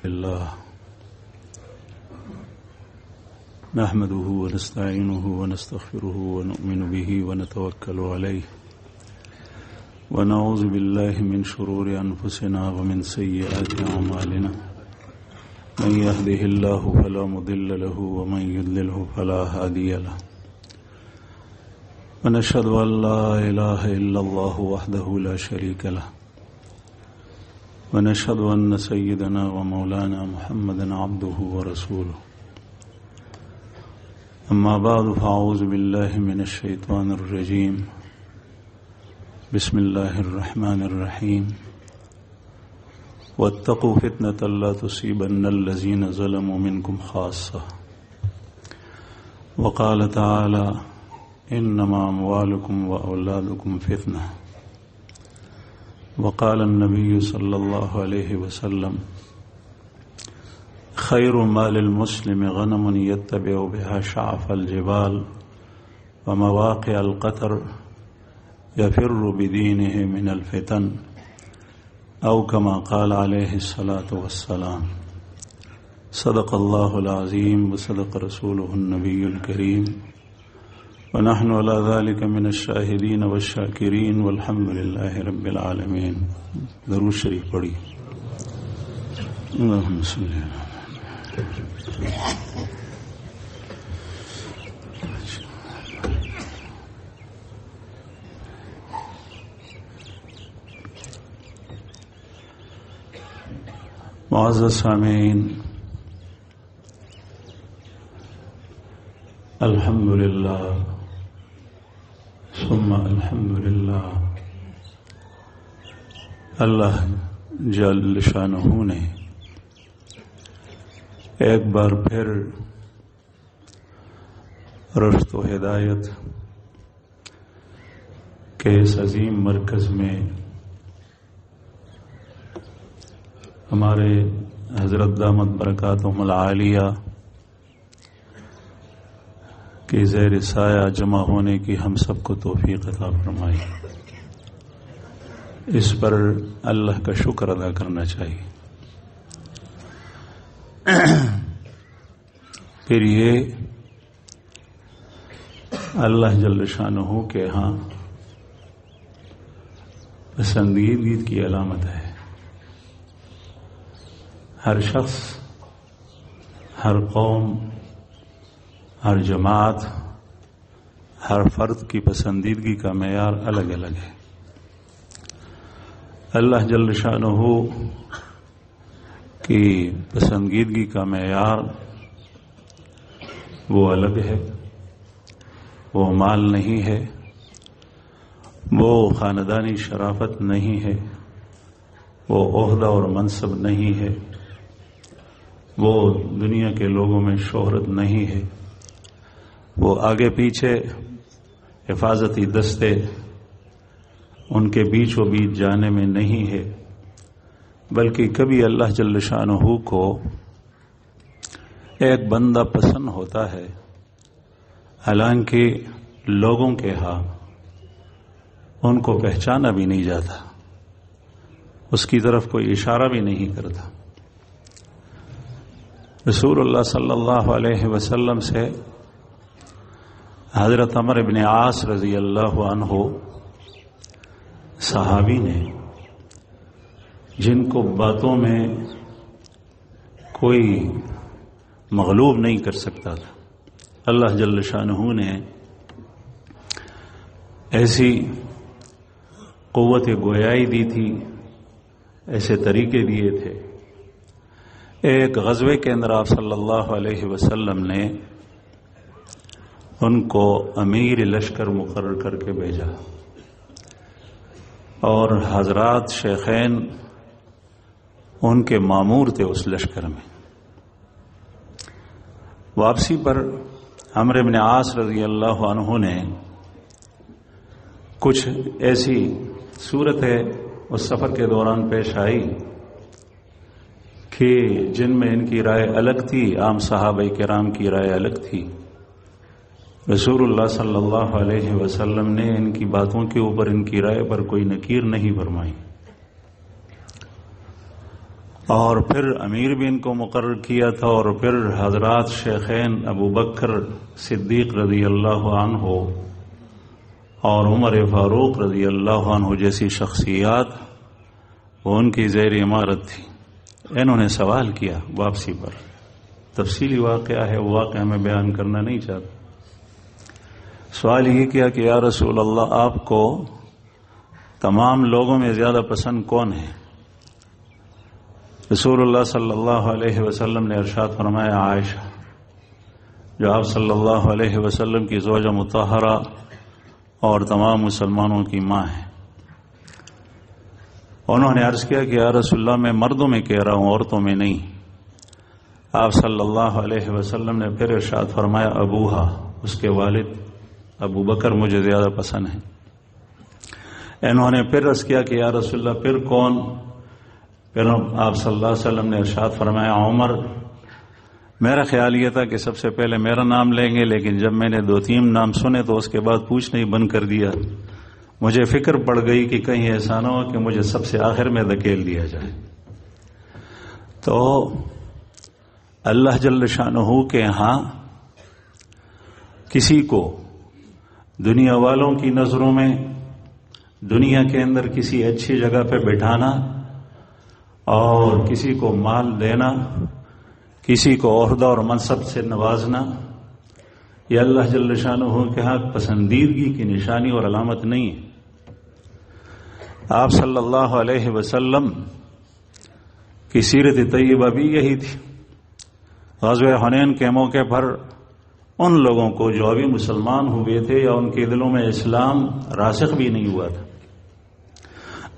لله نحمده ونستعينه ونستغفره ونؤمن به ونتوكل عليه ونعوذ بالله من شرور أنفسنا ومن سيئات أعمالنا من يهده الله فلا مضل له ومن يضلله فلا هادي له ونشهد أن لا إله إلا الله وحده لا شريك له ونشهد أن سيدنا ومولانا محمدا عبده ورسوله أما بعد فأعوذ بالله من الشيطان الرجيم بسم الله الرحمن الرحيم واتقوا فتنة لا تصيبن الذين ظلموا منكم خاصة وقال تعالى إنما أموالكم وأولادكم فتنة وقال النبي صلى الله عليه وسلم خير مال المسلم غنم يتبع بها شعف الجبال ومواقع القطر يفر بدينه من الفتن أو كما قال عليه الصلاة والسلام صدق الله العظيم وصدق رسوله النبي الكريم ونحن على ذلك من الشاهدين والشاكرين والحمد لله رب العالمين. درود شریف پڑھی. اللهم صل على معزز سامعین، الحمدللہ ثم الحمدللہ، اللہ جل شانہ نے ایک بار پھر رشد و ہدایت کے اس عظیم مرکز میں ہمارے حضرت دامت برکاتہم العالیہ کے زیر سایہ جمع ہونے کی ہم سب کو توفیق عطا فرمائی. اس پر اللہ کا شکر ادا کرنا چاہیے. پھر یہ اللہ جل شانہ کے ہاں پسندیدگی کی علامت ہے. ہر شخص، ہر قوم، ہر جماعت، ہر فرد کی پسندیدگی کا معیار الگ الگ ہے. اللہ جل شانہ کی پسندیدگی کا معیار وہ الگ ہے. وہ مال نہیں ہے، وہ خاندانی شرافت نہیں ہے، وہ عہدہ اور منصب نہیں ہے، وہ دنیا کے لوگوں میں شہرت نہیں ہے، وہ آگے پیچھے حفاظتی دستے ان کے بیچ و بیچ جانے میں نہیں ہے، بلکہ کبھی اللہ جل شانہ کو ایک بندہ پسند ہوتا ہے، حالانکہ لوگوں کے ہاں ان کو پہچانا بھی نہیں جاتا، اس کی طرف کوئی اشارہ بھی نہیں کرتا. رسول اللہ صلی اللہ علیہ وسلم سے حضرت عمرو بن عاص رضی اللہ عنہ صحابی نے، جن کو باتوں میں کوئی مغلوب نہیں کر سکتا تھا، اللہ جل شانہ نے ایسی قوت گویائی دی تھی، ایسے طریقے دیے تھے. ایک غزوے کے اندر آپ صلی اللہ علیہ وسلم نے ان کو امیر لشکر مقرر کر کے بھیجا، اور حضرات شیخین ان کے مامور تھے اس لشکر میں. واپسی پر عمرو بن عاص رضی اللہ عنہ نے کچھ ایسی صورتیں اس سفر کے دوران پیش آئی کہ جن میں ان کی رائے الگ تھی، عام صحابہ کرام کی رائے الگ تھی. رسول اللہ صلی اللہ علیہ وسلم نے ان کی باتوں کے اوپر ان کی رائے پر کوئی نکیر نہیں فرمائی. اور پھر امیر بھی ان کو مقرر کیا تھا، اور پھر حضرات شیخین ابو بکر صدیق رضی اللہ عنہ اور عمر فاروق رضی اللہ عنہ جیسی شخصیات وہ ان کی زیر عمارت تھی۔ انہوں نے سوال کیا واپسی پر، تفصیلی واقعہ ہے، وہ واقعہ میں بیان کرنا نہیں چاہتا۔ سوال یہ کیا کہ یا رسول اللہ، آپ کو تمام لوگوں میں زیادہ پسند کون ہے؟ رسول اللہ صلی اللہ علیہ وسلم نے ارشاد فرمایا عائشہ، جو آپ صلی اللہ علیہ وسلم کی زوجہ مطہرہ اور تمام مسلمانوں کی ماں ہے۔ انہوں نے عرض کیا کہ یا رسول اللہ، میں مردوں میں کہہ رہا ہوں، عورتوں میں نہیں۔ آپ صلی اللہ علیہ وسلم نے پھر ارشاد فرمایا ابوہا، اس کے والد ابو بکر مجھے زیادہ پسند ہیں۔ انہوں نے پھر عرض کیا کہ یا رسول اللہ پھر کون؟ پھر آپ صلی اللہ علیہ وسلم نے ارشاد فرمایا عمر۔ میرا خیال یہ تھا کہ سب سے پہلے میرا نام لیں گے، لیکن جب میں نے 2-3 نام سنے تو اس کے بعد پوچھنا ہی بند کر دیا۔ مجھے فکر پڑ گئی کہ کہیں ایسا نہ ہو کہ مجھے سب سے آخر میں دھکیل دیا جائے۔ تو اللہ جل شانہ کے ہاں کسی کو دنیا والوں کی نظروں میں دنیا کے اندر کسی اچھی جگہ پہ بٹھانا اور کسی کو مال دینا، کسی کو عہدہ اور منصب سے نوازنا، یہ اللہ جل شانہ کے ہاں پسندیدگی کی نشانی اور علامت نہیں ہے۔ آپ صلی اللہ علیہ وسلم کی سیرت طیبہ بھی یہی تھی۔ غزوہ حنین کے موقع پر ان لوگوں کو جو ابھی مسلمان ہوئے تھے یا ان کے دلوں میں اسلام راسخ بھی نہیں ہوا تھا،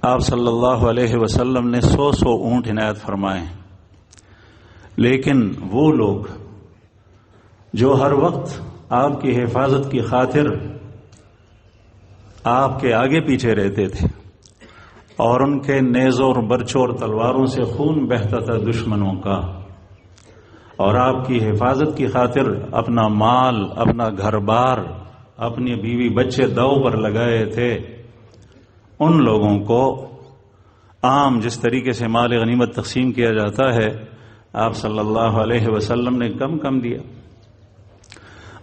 آپ صلی اللہ علیہ وسلم نے 100 اونٹ عنایت فرمائے، لیکن وہ لوگ جو ہر وقت آپ کی حفاظت کی خاطر آپ کے آگے پیچھے رہتے تھے، اور ان کے نیزوں اور برچوں اور تلواروں سے خون بہتا تھا دشمنوں کا، اور آپ کی حفاظت کی خاطر اپنا مال، اپنا گھر بار، اپنی بیوی بچے داؤ پر لگائے تھے، ان لوگوں کو عام جس طریقے سے مال غنیمت تقسیم کیا جاتا ہے آپ صلی اللہ علیہ وسلم نے کم دیا۔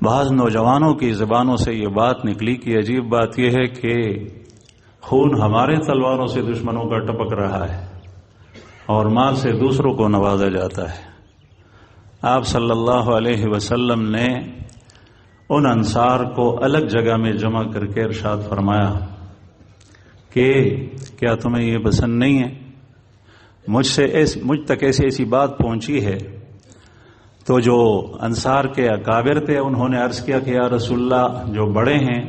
بعض نوجوانوں کی زبانوں سے یہ بات نکلی کہ عجیب بات یہ ہے کہ خون ہمارے تلواروں سے دشمنوں کا ٹپک رہا ہے اور مال سے دوسروں کو نوازا جاتا ہے۔ آپ صلی اللہ علیہ وسلم نے ان انصار کو الگ جگہ میں جمع کر کے ارشاد فرمایا کہ کیا تمہیں یہ پسند نہیں ہے؟ مجھ تک ایسی بات پہنچی ہے۔ تو جو انصار کے اکابر تھے انہوں نے عرض کیا کہ یا رسول اللہ، جو بڑے ہیں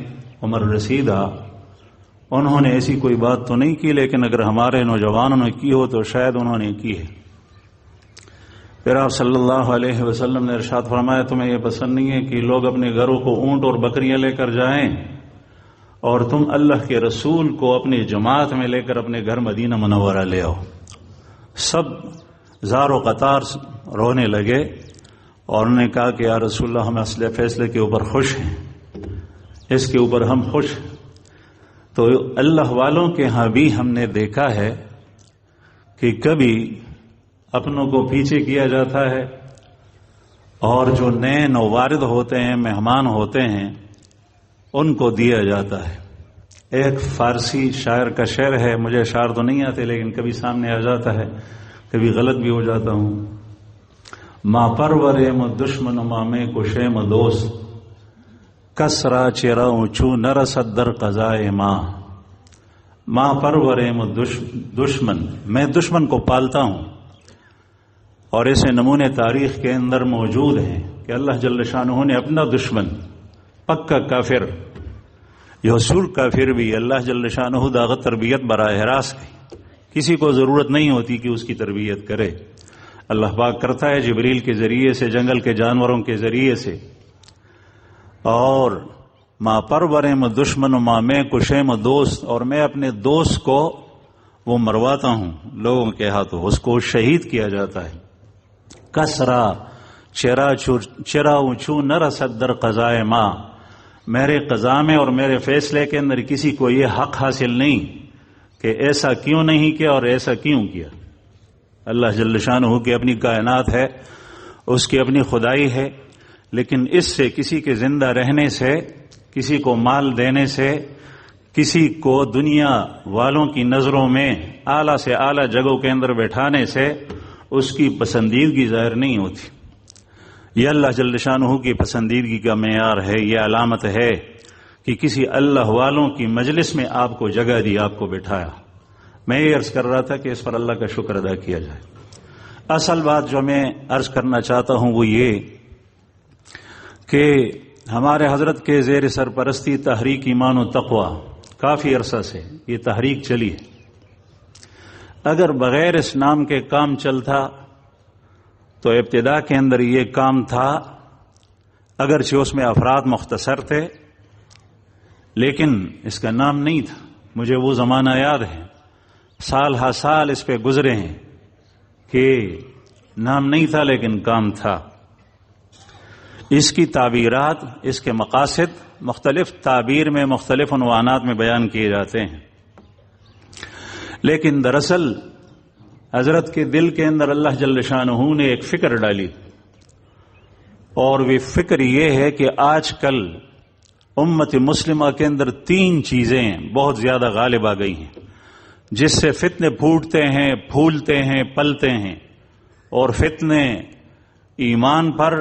عمر رسیدہ، انہوں نے ایسی کوئی بات تو نہیں کی، لیکن اگر ہمارے نوجوانوں نے کی ہو تو شاید انہوں نے کی ہے۔ پھر آپ صلی اللہ علیہ وسلم نے ارشاد فرمایا تمہیں یہ پسند نہیں ہے کہ لوگ اپنے گھروں کو اونٹ اور بکریاں لے کر جائیں اور تم اللہ کے رسول کو اپنی جماعت میں لے کر اپنے گھر مدینہ منورہ لے آؤ؟ سب زار و قطار رونے لگے اور انہوں نے کہا کہ یا رسول اللہ، ہم اصل فیصلے کے اوپر خوش ہیں، اس کے اوپر ہم خوش ہیں۔ تو اللہ والوں کے ہاں بھی ہم نے دیکھا ہے کہ کبھی اپنوں کو پیچھے کیا جاتا ہے اور جو نئے نوارد ہوتے ہیں، مہمان ہوتے ہیں، ان کو دیا جاتا ہے۔ ایک فارسی شاعر کا شعر ہے، مجھے اشعار تو نہیں آتے لیکن کبھی سامنے آ جاتا ہے، کبھی غلط بھی ہو جاتا ہوں۔ ماں پروریم دشمن ماں میں کشیم دوست، کسرا چراؤں چو نرسد در قضائے ماں پروریم دشمن، میں دشمن کو پالتا ہوں۔ اور ایسے نمونے تاریخ کے اندر موجود ہیں کہ اللہ جل شانہ نے اپنا دشمن پکا کافر، یسور کافر بھی اللہ جل شانہ داغت تربیت براہ راست کی، کسی کو ضرورت نہیں ہوتی کہ اس کی تربیت کرے، اللہ پاک کرتا ہے جبریل کے ذریعے سے، جنگل کے جانوروں کے ذریعے سے۔ اور ماں پروریم دشمن ماں میں کشیم دوست، اور میں اپنے دوست کو وہ مرواتا ہوں لوگوں کے ہاتھوں، اس کو شہید کیا جاتا ہے۔ کسرا چراؤں چو نرسد در قضائے ماں، میرے قضا میں اور میرے فیصلے کے اندر کسی کو یہ حق حاصل نہیں کہ ایسا کیوں نہیں کیا اور ایسا کیوں کیا۔ اللہ جل شانہ کی اپنی کائنات ہے، اس کی اپنی خدائی ہے، لیکن اس سے کسی کے زندہ رہنے سے، کسی کو مال دینے سے، کسی کو دنیا والوں کی نظروں میں اعلیٰ سے اعلیٰ جگہوں کے اندر بیٹھانے سے اس کی پسندیدگی ظاہر نہیں ہوتی۔ یہ اللہ جل شانہ کی پسندیدگی کا معیار ہے، یہ علامت ہے کہ کسی اللہ والوں کی مجلس میں آپ کو جگہ دی، آپ کو بٹھایا۔ میں یہ عرض کر رہا تھا کہ اس پر اللہ کا شکر ادا کیا جائے۔ اصل بات جو میں عرض کرنا چاہتا ہوں وہ یہ کہ ہمارے حضرت کے زیر سرپرستی تحریک ایمان و تقوی کافی عرصہ سے یہ تحریک چلی ہے۔ اگر بغیر اس نام کے کام چلتا تو ابتدا کے اندر یہ کام تھا، اگرچہ اس میں افراد مختصر تھے لیکن اس کا نام نہیں تھا۔ مجھے وہ زمانہ یاد ہے، سال ہا سال اس پہ گزرے ہیں کہ نام نہیں تھا لیکن کام تھا۔ اس کی تعبیرات، اس کے مقاصد مختلف تعبیر میں، مختلف عنوانات میں بیان کیے جاتے ہیں، لیکن دراصل حضرت کے دل کے اندر اللہ جل شانہ نے ایک فکر ڈالی، اور وہ فکر یہ ہے کہ آج کل امت مسلمہ کے اندر 3 چیزیں بہت زیادہ غالب آ گئی ہیں جس سے فتنے پھوٹتے ہیں، پھولتے ہیں، پلتے ہیں، اور فتنے ایمان پر،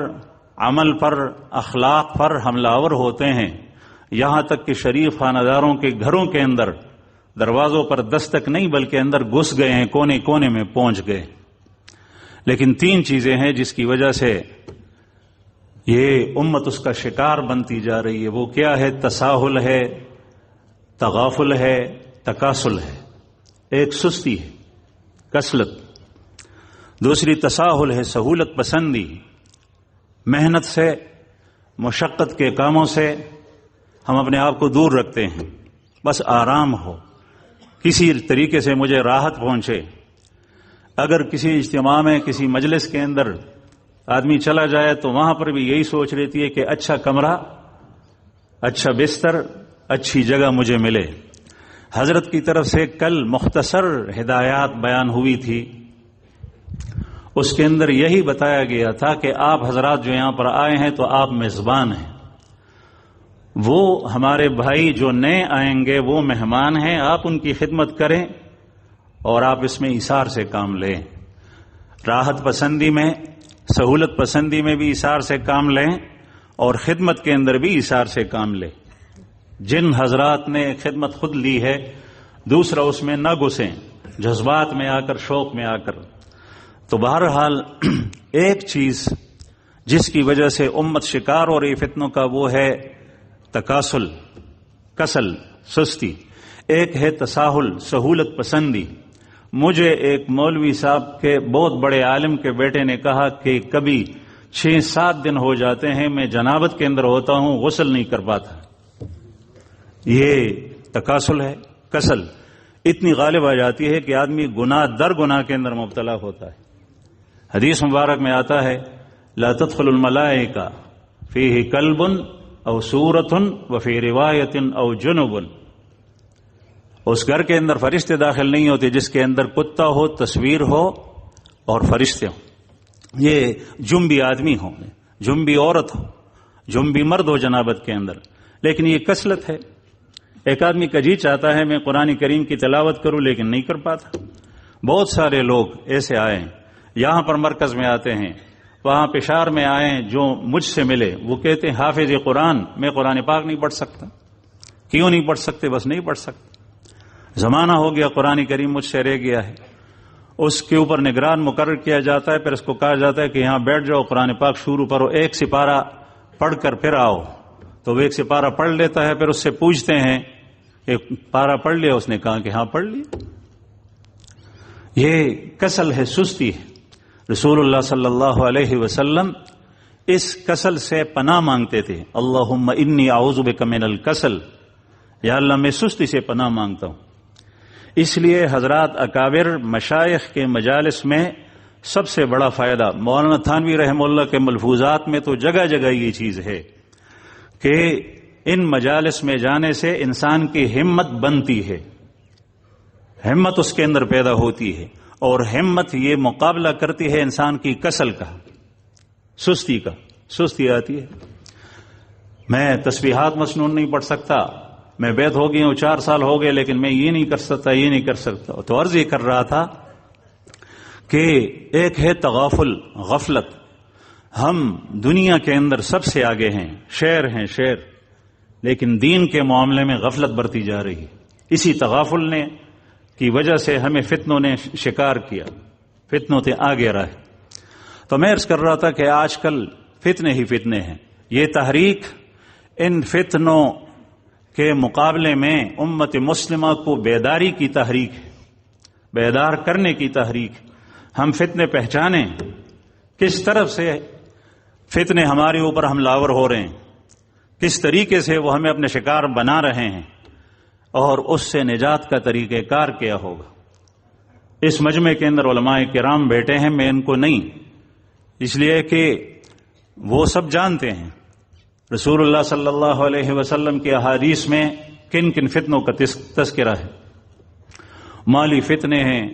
عمل پر، اخلاق پر حملہ آور ہوتے ہیں، یہاں تک کہ شریف خانداروں کے گھروں کے اندر دروازوں پر دستک نہیں بلکہ اندر گھس گئے ہیں، کونے کونے میں پہنچ گئے۔ لیکن 3 چیزیں ہیں جس کی وجہ سے یہ امت اس کا شکار بنتی جا رہی ہے۔ وہ کیا ہے؟ تساہل ہے، تغافل ہے، تکاسل ہے۔ ایک سستی ہے، کسلت، دوسری تساہل ہے، سہولت پسندی، محنت سے، مشقت کے کاموں سے ہم اپنے آپ کو دور رکھتے ہیں، بس آرام ہو، کسی طریقے سے مجھے راحت پہنچے۔ اگر کسی اجتماع میں، کسی مجلس کے اندر آدمی چلا جائے تو وہاں پر بھی یہی سوچ رہتی ہے کہ اچھا کمرہ، اچھا بستر، اچھی جگہ مجھے ملے۔ حضرت کی طرف سے کل مختصر ہدایات بیان ہوئی تھی، اس کے اندر یہی بتایا گیا تھا کہ آپ حضرات جو یہاں پر آئے ہیں تو آپ میزبان ہیں، وہ ہمارے بھائی جو نئے آئیں گے وہ مہمان ہیں، آپ ان کی خدمت کریں اور آپ اس میں ایثار سے کام لیں، راحت پسندی میں، سہولت پسندی میں بھی ایثار سے کام لیں اور خدمت کے اندر بھی ایثار سے کام لیں۔ جن حضرات نے خدمت خود لی ہے دوسرا اس میں نہ گھسیں، جذبات میں آ کر، شوق میں آ کر۔ تو بہرحال ایک چیز جس کی وجہ سے امت شکار ہو رہی فتنوں کا وہ ہے تکاسل، کسل، سستی۔ ایک ہے تساہل، سہولت پسندی۔ مجھے ایک مولوی صاحب کے بہت بڑے عالم کے بیٹے نے کہا کہ کبھی 6-7 دن ہو جاتے ہیں میں جنابت کے اندر ہوتا ہوں، غسل نہیں کر پاتا۔ یہ تکاسل ہے، کسل اتنی غالب آ جاتی ہے کہ آدمی گناہ در گناہ کے اندر مبتلا ہوتا ہے۔ حدیث مبارک میں آتا ہے لا تدخل الملائکہ فیہ کلب او صورت وفی روایت او جنب، اس گھر کے اندر فرشتے داخل نہیں ہوتے جس کے اندر کتا ہو، تصویر ہو اور فرشتے ہوں۔ یہ جنبی آدمی ہو، جنبی عورت ہو، جنبی مرد ہو جنابت کے اندر، لیکن یہ کسلت ہے۔ ایک آدمی کا جی چاہتا ہے میں قرآن کریم کی تلاوت کروں لیکن نہیں کر پاتا۔ بہت سارے لوگ ایسے آئے ہیں، یہاں پر مرکز میں آتے ہیں، وہاں پشار میں آئے جو مجھ سے ملے وہ کہتے ہیں حافظ قرآن، میں قرآن پاک نہیں پڑھ سکتا۔ کیوں نہیں پڑھ سکتے؟ بس نہیں پڑھ سکتے، زمانہ ہو گیا، قرآن کریم مجھ سے رہ گیا ہے۔ اس کے اوپر نگران مقرر کیا جاتا ہے، پھر اس کو کہا جاتا ہے کہ یہاں بیٹھ جاؤ، قرآن پاک شروع کرو، 1 سپارہ پڑھ کر پھر آؤ۔ تو وہ 1 سپارہ پڑھ لیتا ہے، پھر اس سے پوچھتے ہیں ایک پارہ پڑھ لیا؟ اس نے کہا کہ ہاں پڑھ لیا۔ یہ کسل ہے، سستی ہے۔ رسول اللہ صلی اللہ علیہ وسلم اس کسل سے پناہ مانگتے تھے، اللہم انی اعوذ بک من الکسل، یا اللہ میں سستی سے پناہ مانگتا ہوں۔ اس لیے حضرات اکابر مشائخ کے مجالس میں سب سے بڑا فائدہ، مولانا تھانوی رحمہ اللہ کے ملفوظات میں تو جگہ جگہ یہ چیز ہے کہ ان مجالس میں جانے سے انسان کی ہمت بنتی ہے، ہمت اس کے اندر پیدا ہوتی ہے، اور ہمت یہ مقابلہ کرتی ہے انسان کی کسل کا، سستی کا، سستی آتی ہے۔ میں تسبیحات مسنون نہیں پڑھ سکتا، میں بیت ہو گئی ہوں 4 سال ہو گئے لیکن میں یہ نہیں کر سکتا، یہ نہیں کر سکتا۔ تو عرض یہ کر رہا تھا کہ ایک ہے تغافل، غفلت۔ ہم دنیا کے اندر سب سے آگے ہیں، شیر ہیں شیر، لیکن دین کے معاملے میں غفلت برتی جا رہی ہے۔ اسی تغافل نے کی وجہ سے ہمیں فتنوں نے شکار کیا، فتنوں سے آگے رہے۔ تو میں عرض کر رہا تھا کہ آج کل فتنے ہی فتنے ہیں۔ یہ تحریک ان فتنوں کے مقابلے میں امت مسلمہ کو بیداری کی تحریک ہے، بیدار کرنے کی تحریک۔ ہم فتنے پہچانیں، کس طرف سے فتنے ہمارے اوپر حملہ آور ہو رہے ہیں، کس طریقے سے وہ ہمیں اپنے شکار بنا رہے ہیں، اور اس سے نجات کا طریقہ کار کیا ہوگا۔ اس مجمع کے اندر علماء کرام بیٹھے ہیں، میں ان کو نہیں، اس لیے کہ وہ سب جانتے ہیں رسول اللہ صلی اللہ علیہ وسلم کی احادیث میں کن کن فتنوں کا تذکرہ ہے۔ مالی فتنے ہیں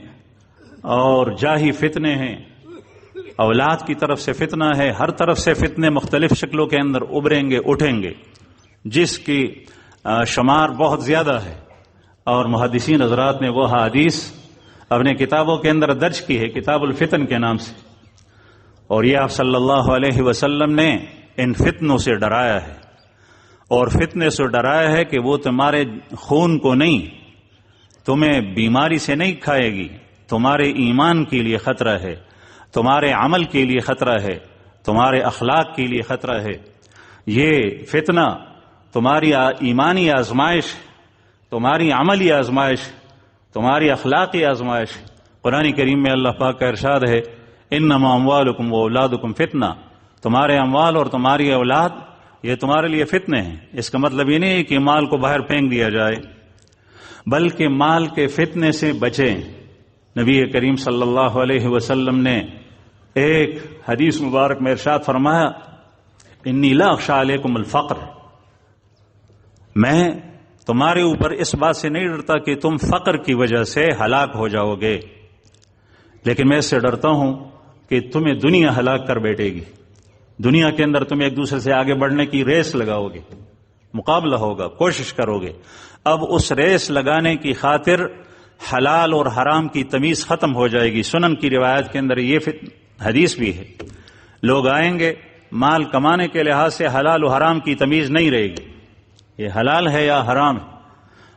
اور جاہی فتنے ہیں، اولاد کی طرف سے فتنہ ہے، ہر طرف سے فتنے مختلف شکلوں کے اندر ابھریں گے، اٹھیں گے، جس کی شمار بہت زیادہ ہے۔ اور محدثین حضرات نے وہ حدیث اپنے کتابوں کے اندر درج کی ہے، کتاب الفتن کے نام سے، اور یہ آپ صلی اللہ علیہ وسلم نے ان فتنوں سے ڈرایا ہے، اور فتنے سے ڈرایا ہے کہ وہ تمہارے خون کو نہیں، تمہیں بیماری سے نہیں کھائے گی، تمہارے ایمان کے لیے خطرہ ہے، تمہارے عمل کے لیے خطرہ ہے، تمہارے اخلاق کے لیے خطرہ ہے۔ یہ فتنہ تمہاری ایمانی آزمائش، تمہاری عملی آزمائش، تمہاری اخلاقی آزمائش۔ قرآن کریم میں اللہ پاک کا ارشاد ہے، انما اموالکم و اولادکم فتنہ، تمہارے اموال اور تمہاری اولاد یہ تمہارے لیے فتنے ہیں۔ اس کا مطلب یہ نہیں کہ مال کو باہر پھینک دیا جائے، بلکہ مال کے فتنے سے بچیں۔ نبی کریم صلی اللہ علیہ وسلم نے ایک حدیث مبارک میں ارشاد فرمایا، انی لا اخشی علیکم الفقر، میں تمہارے اوپر اس بات سے نہیں ڈرتا کہ تم فقر کی وجہ سے ہلاک ہو جاؤ گے، لیکن میں اس سے ڈرتا ہوں کہ تمہیں دنیا ہلاک کر بیٹھے گی۔ دنیا کے اندر تم ایک دوسرے سے آگے بڑھنے کی ریس لگاؤ گے، مقابلہ ہوگا، کوشش کرو گے۔ اب اس ریس لگانے کی خاطر حلال اور حرام کی تمیز ختم ہو جائے گی۔ سنن کی روایت کے اندر یہ حدیث بھی ہے، لوگ آئیں گے، مال کمانے کے لحاظ سے حلال و حرام کی تمیز نہیں رہے گی، یہ حلال ہے یا حرام ہے،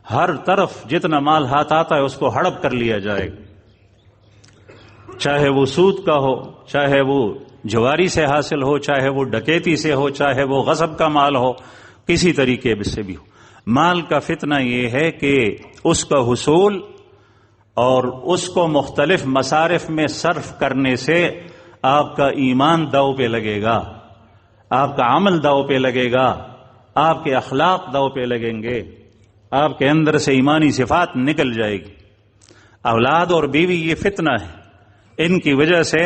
ہر طرف جتنا مال ہاتھ آتا ہے اس کو ہڑپ کر لیا جائے گا، چاہے وہ سود کا ہو، چاہے وہ جواری سے حاصل ہو، چاہے وہ ڈکیتی سے ہو، چاہے وہ غصب کا مال ہو، کسی طریقے سے بھی ہو۔ مال کا فتنہ یہ ہے کہ اس کا حصول اور اس کو مختلف مصارف میں صرف کرنے سے آپ کا ایمان داؤ پہ لگے گا، آپ کا عمل داؤ پہ لگے گا، آپ کے اخلاق داؤ پہ لگیں گے، آپ کے اندر سے ایمانی صفات نکل جائے گی۔ اولاد اور بیوی یہ فتنہ ہے، ان کی وجہ سے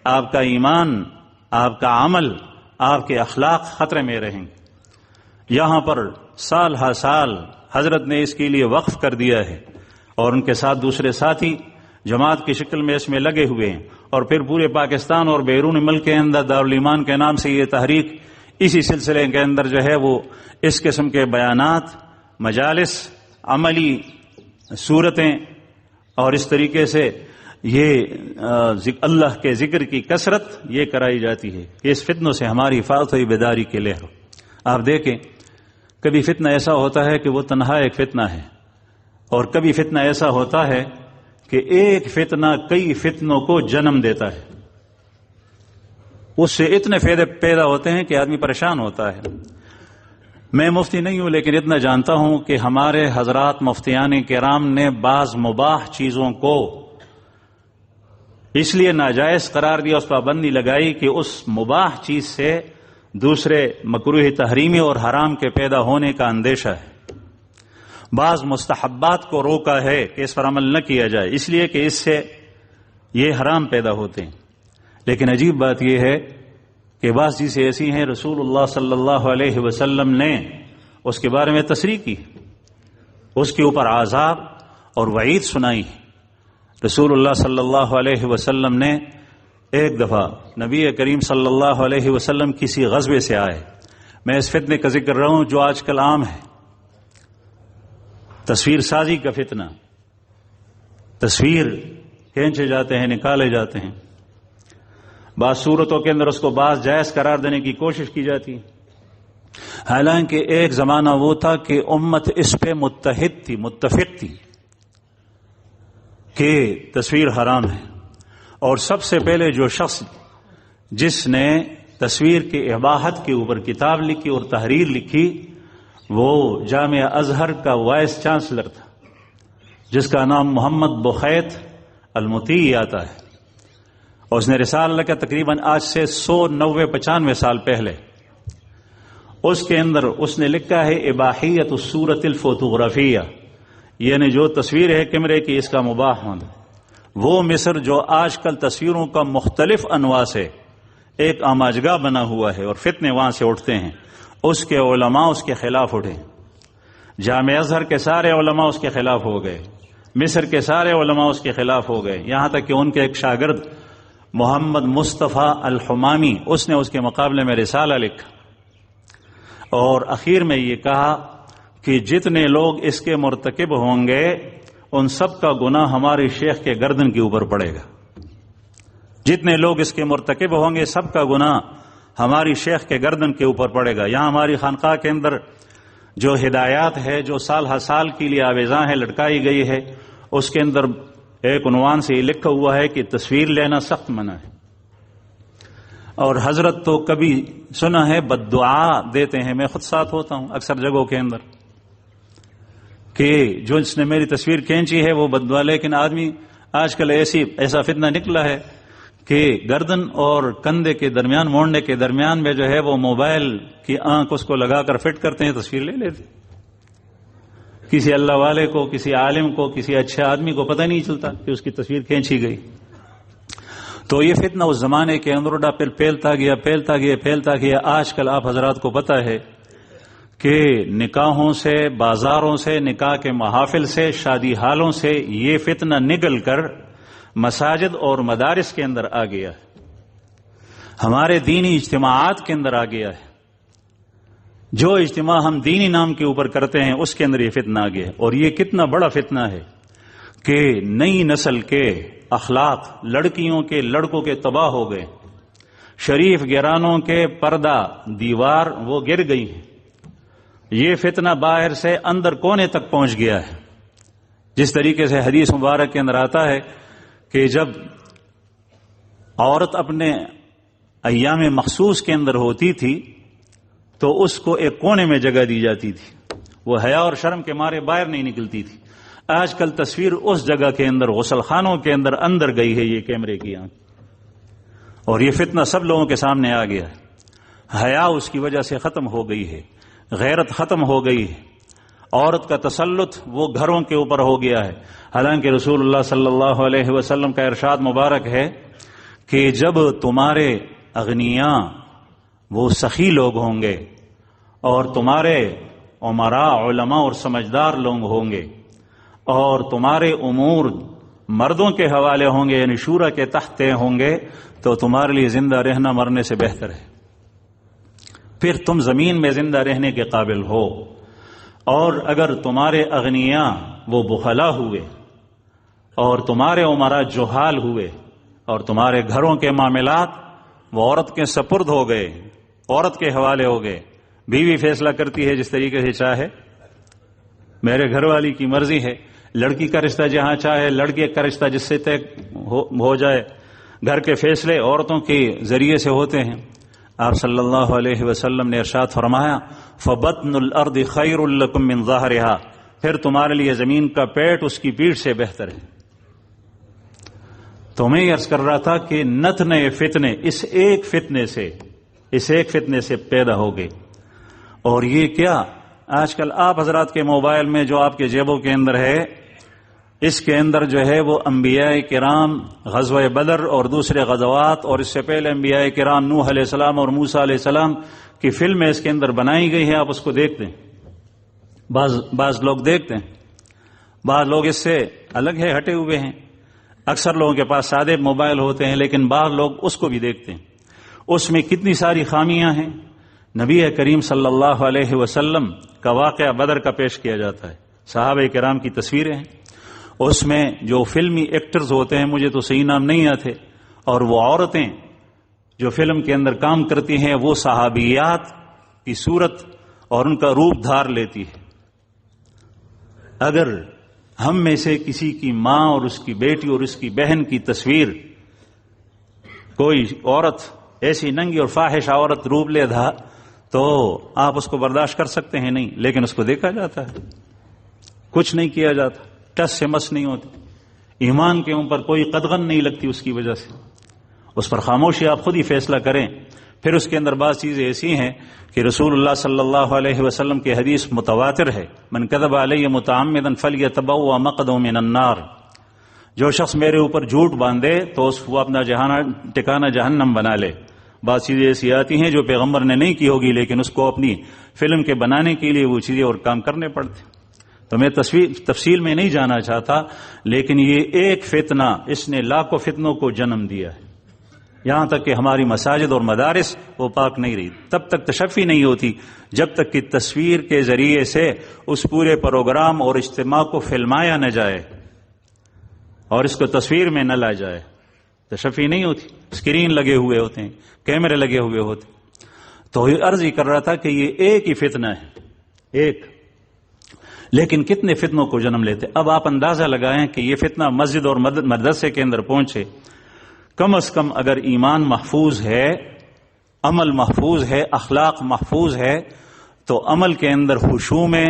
آپ کا ایمان، آپ کا عمل، آپ کے اخلاق خطرے میں رہیں گے۔ یہاں پر سال ہر سال حضرت نے اس کے لیے وقف کر دیا ہے، اور ان کے ساتھ دوسرے ساتھی جماعت کی شکل میں اس میں لگے ہوئے ہیں، اور پھر پورے پاکستان اور بیرون ملک کے اندر دارالایمان کے نام سے یہ تحریک اسی سلسلے کے اندر جو ہے وہ اس قسم کے بیانات، مجالس، عملی صورتیں اور اس طریقے سے یہ اللہ کے ذکر کی کثرت یہ کرائی جاتی ہے کہ اس فتنوں سے ہماری حفاظت ہوئی، بیداری کے لہر۔ آپ دیکھیں کبھی فتنہ ایسا ہوتا ہے کہ وہ تنہا ایک فتنہ ہے، اور کبھی فتنہ ایسا ہوتا ہے کہ ایک فتنہ کئی فتنوں کو جنم دیتا ہے، اس سے اتنے فائدے پیدا ہوتے ہیں کہ آدمی پریشان ہوتا ہے۔ میں مفتی نہیں ہوں لیکن اتنا جانتا ہوں کہ ہمارے حضرات مفتیان کرام نے بعض مباح چیزوں کو اس لیے ناجائز قرار دیا، اس پابندی لگائی کہ اس مباح چیز سے دوسرے مکروہ تحریمی اور حرام کے پیدا ہونے کا اندیشہ ہے۔ بعض مستحبات کو روکا ہے کہ اس پر عمل نہ کیا جائے، اس لیے کہ اس سے یہ حرام پیدا ہوتے ہیں۔ لیکن عجیب بات یہ ہے کہ بعض چیزیں ایسی ہیں رسول اللہ صلی اللہ علیہ وسلم نے اس کے بارے میں تصریح کی، اس کے اوپر عذاب اور وعید سنائی۔ رسول اللہ صلی اللہ علیہ وسلم نے ایک دفعہ نبی کریم صلی اللہ علیہ وسلم کسی غزوے سے آئے. میں اس فتنے کا ذکر رہا ہوں جو آج کل عام ہے، تصویر سازی کا فتنہ. تصویر کھینچے جاتے ہیں، نکالے جاتے ہیں، بعض صورتوں کے اندر اس کو بعض جائز قرار دینے کی کوشش کی جاتی ہے. حالانکہ ایک زمانہ وہ تھا کہ امت اس پہ متحد تھی، متفق تھی کہ تصویر حرام ہے. اور سب سے پہلے جو شخص جس نے تصویر کے اباحت کے اوپر کتاب لکھی اور تحریر لکھی وہ جامعہ ازہر کا وائس چانسلر تھا، جس کا نام محمد بخیت المطیع آتا ہے. اور اس نے رسالہ لکھا تقریباً آج سے 195 سال پہلے. اس کے اندر اس نے لکھا ہے اباحیت الصورت الفوتوغرافیہ، یعنی جو تصویر ہے کیمرے کی اس کا مباح ہونا. وہ مصر جو آج کل تصویروں کا مختلف انواع سے ایک آماجگاہ بنا ہوا ہے اور فتنے وہاں سے اٹھتے ہیں، اس کے علماء اس کے خلاف اٹھے. جامعہ ازہر کے سارے علماء اس کے خلاف ہو گئے، مصر کے سارے علماء اس کے خلاف ہو گئے، یہاں تک کہ ان کے ایک شاگرد محمد مصطفیٰ الحمامی اس نے اس کے مقابلے میں رسالہ لکھا اور اخیر میں یہ کہا کہ جتنے لوگ اس کے مرتکب ہوں گے ان سب کا گناہ ہمارے شیخ کے گردن کے اوپر پڑے گا. جتنے لوگ اس کے مرتکب ہوں گے سب کا گناہ ہماری شیخ کے گردن کے اوپر پڑے گا. یہاں ہماری خانقاہ کے اندر جو ہدایات ہے، جو سال ہر سال کے لیے آویزاں ہے، لٹکائی گئی ہے، اس کے اندر ایک عنوان سے یہ لکھا ہوا ہے کہ تصویر لینا سخت منع ہے. اور حضرت تو کبھی سنا ہے بد دعا دیتے ہیں، میں خود ساتھ ہوتا ہوں اکثر جگہوں کے اندر کہ جو اس نے میری تصویر کھینچی ہے وہ بد دعا. لیکن آدمی آج کل ایسا فتنہ نکلا ہے کہ گردن اور کندھے کے درمیان، موڑنے کے درمیان میں جو ہے وہ موبائل کی آنکھ اس کو لگا کر فٹ کرتے ہیں، تصویر لے لیتے. کسی اللہ والے کو، کسی عالم کو، کسی اچھے آدمی کو پتہ نہیں چلتا کہ اس کی تصویر کھینچی گئی. تو یہ فتنہ اس زمانے کے اندر پھر پھیلتا گیا. آج کل آپ حضرات کو پتہ ہے کہ نکاحوں سے، بازاروں سے، نکاح کے محافل سے، شادی حالوں سے یہ فتنہ نکل کر مساجد اور مدارس کے اندر آ گیا ہے، ہمارے دینی اجتماعات کے اندر آ گیا ہے. جو اجتماع ہم دینی نام کے اوپر کرتے ہیں اس کے اندر یہ فتنہ آ گیا ہے. اور یہ کتنا بڑا فتنہ ہے کہ نئی نسل کے اخلاق لڑکیوں کے، لڑکوں کے تباہ ہو گئے. شریف گرانوں کے پردہ دیوار وہ گر گئی ہیں. یہ فتنہ باہر سے اندر کونے تک پہنچ گیا ہے. جس طریقے سے حدیث مبارک کے اندر آتا ہے کہ جب عورت اپنے ایام مخصوص کے اندر ہوتی تھی تو اس کو ایک کونے میں جگہ دی جاتی تھی، وہ حیا اور شرم کے مارے باہر نہیں نکلتی تھی. آج کل تصویر اس جگہ کے اندر، غسل خانوں کے اندر گئی ہے یہ کیمرے کی آنکھ، اور یہ فتنہ سب لوگوں کے سامنے آ گیا ہے. حیا اس کی وجہ سے ختم ہو گئی ہے، غیرت ختم ہو گئی ہے، عورت کا تسلط وہ گھروں کے اوپر ہو گیا ہے. حالانکہ رسول اللہ صلی اللہ علیہ وسلم کا ارشاد مبارک ہے کہ جب تمہارے اغنیاء وہ سخی لوگ ہوں گے اور تمہارے امراء، علماء اور سمجھدار لوگ ہوں گے اور تمہارے امور مردوں کے حوالے ہوں گے، یعنی شورا کے تحت ہوں گے، تو تمہارے لیے زندہ رہنا مرنے سے بہتر ہے. پھر تم زمین میں زندہ رہنے کے قابل ہو. اور اگر تمہارے اغنیاء وہ بخلا ہوئے اور تمہارے امراء جہال ہوئے اور تمہارے گھروں کے معاملات وہ عورت کے سپرد ہو گئے، عورت کے حوالے ہو گئے، بیوی فیصلہ کرتی ہے جس طریقے سے چاہے، میرے گھر والی کی مرضی ہے، لڑکی کا رشتہ جہاں چاہے، لڑکے کا رشتہ جس سے طے ہو جائے، گھر کے فیصلے عورتوں کے ذریعے سے ہوتے ہیں. آپ صلی اللہ علیہ وسلم نے ارشاد فرمایا فَبَطْنُ الْأَرْضِ خَيْرٌ لَكُم مِّن ظَهْرِهَا، پھر تمہارے لیے زمین کا پیٹ اس کی پیٹھ سے بہتر ہے. تو میں عرض کر رہا تھا کہ نتنے فتنے اس ایک فتنے سے پیدا ہو گئے. اور یہ کیا آج کل آپ حضرات کے موبائل میں جو آپ کے جیبوں کے اندر ہے، اس کے اندر جو ہے وہ انبیاء کرام غزوہ بدر اور دوسرے غزوات اور اس سے پہلے انبیاء کرام نوح علیہ السلام اور موسیٰ علیہ السلام کی فلمیں اس کے اندر بنائی گئی ہیں. آپ اس کو دیکھتے ہیں، بعض لوگ دیکھتے ہیں، بعض لوگ اس سے الگ ہے، ہٹے ہوئے ہیں. اکثر لوگوں کے پاس سادے موبائل ہوتے ہیں، لیکن بعض لوگ اس کو بھی دیکھتے ہیں، اس میں کتنی ساری خامیاں ہیں۔ نبی کریم صلی اللہ علیہ وسلم کا واقعہ بدر کا پیش کیا جاتا ہے، صحابہ کرام کی تصویریں ہیں، اس میں جو فلمی ایکٹرز ہوتے ہیں، مجھے تو صحیح نام نہیں آتے، اور وہ عورتیں جو فلم کے اندر کام کرتی ہیں وہ صحابیات کی صورت اور ان کا روپ دھار لیتی ہے۔ اگر ہم میں سے کسی کی ماں اور اس کی بیٹی اور اس کی بہن کی تصویر کوئی عورت ایسی ننگی اور فاحش عورت روپ لے تھا تو آپ اس کو برداشت کر سکتے ہیں؟ نہیں، لیکن اس کو دیکھا جاتا ہے، کچھ نہیں کیا جاتا، ٹس سے مس نہیں ہوتی، ایمان کے اوپر کوئی قدغن نہیں لگتی اس کی وجہ سے، اس پر خاموشی آپ خود ہی فیصلہ کریں۔ پھر اس کے اندر بعض چیزیں ایسی ہیں کہ رسول اللہ صلی اللہ علیہ وسلم کی حدیث متواتر ہے، من کذب علی متعمدا فلیتبوأ مقعده من النار، جو شخص میرے اوپر جھوٹ باندھے تو وہ اپنا ٹھکانہ جہنم بنا لے۔ بعض چیزیں ایسی آتی ہیں جو پیغمبر نے نہیں کی ہوگی، لیکن اس کو اپنی فلم کے بنانے کے لیے وہ چیزیں اور کام کرنے پڑتے۔ تو میں تفصیل میں نہیں جانا چاہتا، لیکن یہ ایک فتنہ اس نے لاکھوں فتنوں کو جنم دیا ہے، یہاں تک کہ ہماری مساجد اور مدارس وہ پاک نہیں رہی، تب تک تشفی نہیں ہوتی جب تک کہ تصویر کے ذریعے سے اس پورے پروگرام اور اجتماع کو فلمایا نہ جائے اور اس کو تصویر میں نہ لا جائے، تشفی نہیں ہوتی۔ اسکرین لگے ہوئے ہوتے ہیں، کیمرے لگے ہوئے ہوتے ہیں۔ تو یہ عرض ہی کر رہا تھا کہ یہ ایک ہی فتنہ ہے، ایک، لیکن کتنے فتنوں کو جنم لیتے۔ اب آپ اندازہ لگائیں کہ یہ فتنہ مسجد اور مدرسے کے اندر پہنچے، کم از کم اگر ایمان محفوظ ہے، عمل محفوظ ہے، اخلاق محفوظ ہے، تو عمل کے اندر خشوع میں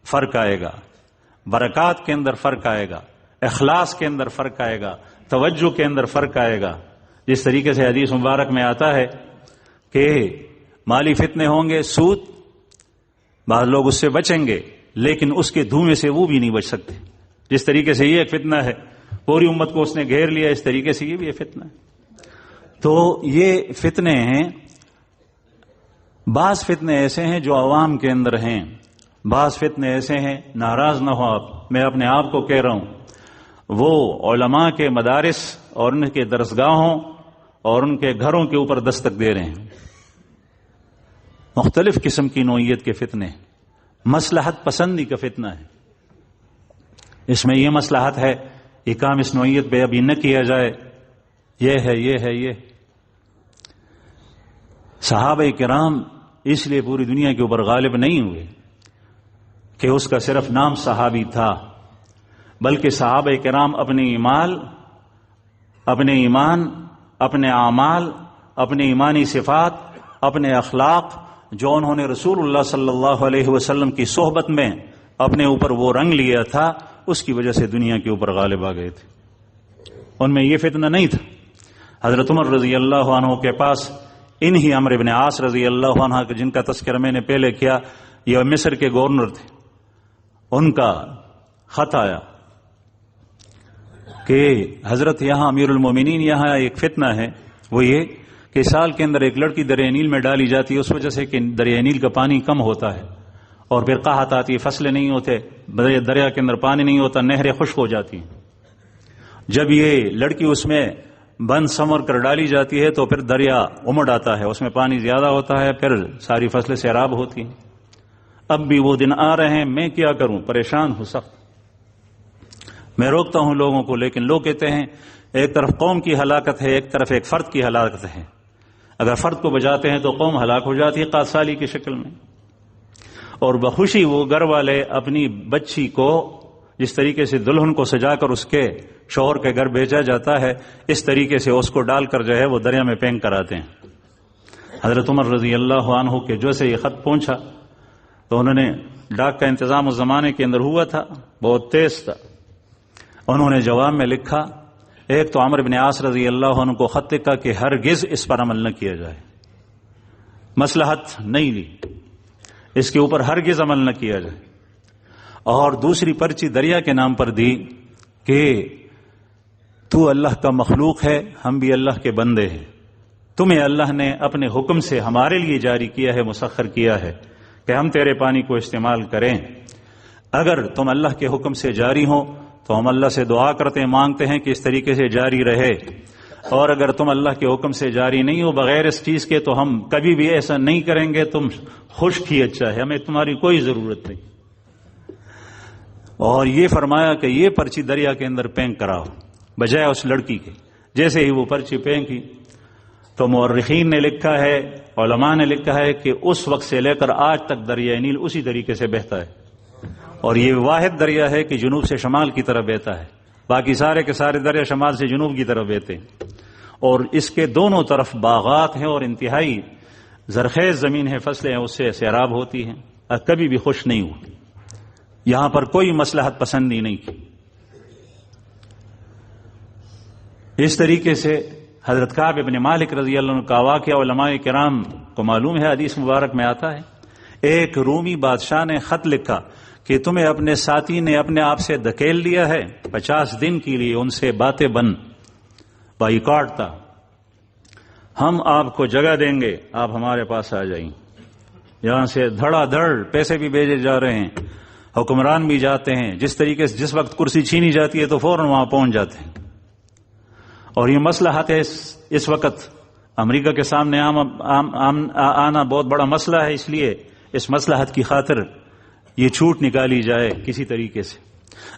فرق آئے گا، برکات کے اندر فرق آئے گا، اخلاص کے اندر فرق آئے گا، توجہ کے اندر فرق آئے گا۔ جس طریقے سے حدیث مبارک میں آتا ہے کہ مالی فتنے ہوں گے، سود، بعض لوگ اس سے بچیں گے لیکن اس کے دھوئیں سے وہ بھی نہیں بچ سکتے۔ جس طریقے سے یہ ایک فتنہ ہے، پوری امت کو اس نے گھیر لیا، اس طریقے سے یہ بھی ایک فتنہ ہے۔ تو یہ فتنے ہیں، بعض فتنے ایسے ہیں جو عوام کے اندر ہیں، بعض فتنے ایسے ہیں، ناراض نہ ہو آپ، میں اپنے آپ کو کہہ رہا ہوں، وہ علماء کے مدارس اور ان کے درسگاہوں اور ان کے گھروں کے اوپر دستک دے رہے ہیں۔ مختلف قسم کی نوعیت کے فتنے، مصلحت پسندی کا فتنہ ہے، اس میں یہ مصلحت ہے یہ کام اس نوعیت پہ ابھی نہ کیا جائے، یہ ہے یہ ہے یہ۔ صحابہ کرام اس لیے پوری دنیا کے اوپر غالب نہیں ہوئے کہ اس کا صرف نام صحابی تھا، بلکہ صحابہ کرام اپنے ایمان، اپنے اعمال، اپنے ایمانی صفات، اپنے اخلاق جو انہوں نے رسول اللہ صلی اللہ علیہ وسلم کی صحبت میں اپنے اوپر وہ رنگ لیا تھا، اس کی وجہ سے دنیا کے اوپر غالب آ گئے تھے۔ ان میں یہ فتنہ نہیں تھا۔ حضرت عمر رضی اللہ عنہ کے پاس انہی عمرو بن عاص رضی اللہ عنہ جن کا تذکرہ میں نے پہلے کیا، یہ مصر کے گورنر تھے، ان کا خط آیا کہ حضرت یہاں امیر المومنین یہاں ایک فتنہ ہے، وہ یہ کہ سال کے اندر ایک لڑکی دریائے نیل میں ڈالی جاتی ہے، اس وجہ سے کہ دریائے نیل کا پانی کم ہوتا ہے اور پھر قحط آتی ہے، فصلیں نہیں ہوتے، دریا کے اندر پانی نہیں ہوتا، نہریں خشک ہو جاتی ہیں۔ جب یہ لڑکی اس میں بند سنور کر ڈالی جاتی ہے تو پھر دریا امڑ آتا ہے، اس میں پانی زیادہ ہوتا ہے، پھر ساری فصلیں سیراب ہوتی ہیں۔ اب بھی وہ دن آ رہے ہیں، میں کیا کروں، پریشان ہوں سخت، میں روکتا ہوں لوگوں کو، لیکن لوگ کہتے ہیں ایک طرف قوم کی ہلاکت ہے، ایک طرف ایک فرد کی ہلاکت ہے، اگر فرد کو بچاتے ہیں تو قوم ہلاک ہو جاتی ہے قادسالی کی شکل میں، اور بخوشی وہ گھر والے اپنی بچی کو جس طریقے سے دلہن کو سجا کر اس کے شوہر کے گھر بھیجا جاتا ہے، اس طریقے سے اس کو ڈال کر جو ہے وہ دریا میں پھینک کر آتے ہیں۔ حضرت عمر رضی اللہ عنہ کے جو سے یہ خط پہنچا تو انہوں نے، ڈاک کا انتظام اس زمانے کے اندر ہوا تھا، بہت تیز تھا، انہوں نے جواب میں لکھا، ایک تو عمرو بن عاص رضی اللہ عنہ کو خط لکھا کہ ہرگز اس پر عمل نہ کیا جائے، مصلحت نہیں دی، اس کے اوپر ہرگز عمل نہ کیا جائے، اور دوسری پرچی دریا کے نام پر دی کہ تو اللہ کا مخلوق ہے، ہم بھی اللہ کے بندے ہیں، تمہیں اللہ نے اپنے حکم سے ہمارے لیے جاری کیا ہے، مسخر کیا ہے کہ ہم تیرے پانی کو استعمال کریں، اگر تم اللہ کے حکم سے جاری ہو تو ہم اللہ سے دعا کرتے ہیں، مانگتے ہیں کہ اس طریقے سے جاری رہے، اور اگر تم اللہ کے حکم سے جاری نہیں ہو بغیر اس چیز کے تو ہم کبھی بھی ایسا نہیں کریں گے، تم خشک ہی اچھا ہے، ہمیں تمہاری کوئی ضرورت نہیں۔ اور یہ فرمایا کہ یہ پرچی دریا کے اندر پھینک کراؤ بجائے اس لڑکی کے۔ جیسے ہی وہ پرچی پھینکی تو مورخین نے لکھا ہے، علماء نے لکھا ہے کہ اس وقت سے لے کر آج تک دریائے نیل اسی طریقے سے بہتا ہے، اور یہ واحد دریا ہے کہ جنوب سے شمال کی طرف بہتا ہے، باقی سارے کے سارے دریا شمال سے جنوب کی طرف بہتے ہیں، اور اس کے دونوں طرف باغات ہیں اور انتہائی زرخیز زمین ہے، فصلیں ہیں، اس سے سیراب ہوتی ہیں، کبھی بھی خشک نہیں ہوا، یہاں پر کوئی مصلحت پسندی نہیں کی۔ اس طریقے سے حضرت کعب بن مالک رضی اللہ عنہ کا واقعہ علماء کرام کو معلوم ہے، حدیث مبارک میں آتا ہے، ایک رومی بادشاہ نے خط لکھا کہ تمہیں اپنے ساتھی نے اپنے آپ سے دھکیل لیا ہے، 50 دن کے لیے ان سے باتیں بند، بائیکاٹ تھا، ہم آپ کو جگہ دیں گے، آپ ہمارے پاس آ جائیں۔ یہاں سے دھڑا دھڑ پیسے بھی بھیجے جا رہے ہیں، حکمران بھی جاتے ہیں، جس طریقے سے جس وقت کرسی چھینی جاتی ہے تو فوراً وہاں پہنچ جاتے ہیں۔ اور یہ مصلحت ہے، اس وقت امریکہ کے سامنے آنا بہت بڑا مسئلہ ہے، اس لیے اس مصلحت کی خاطر یہ چھوٹ نکالی جائے کسی طریقے سے۔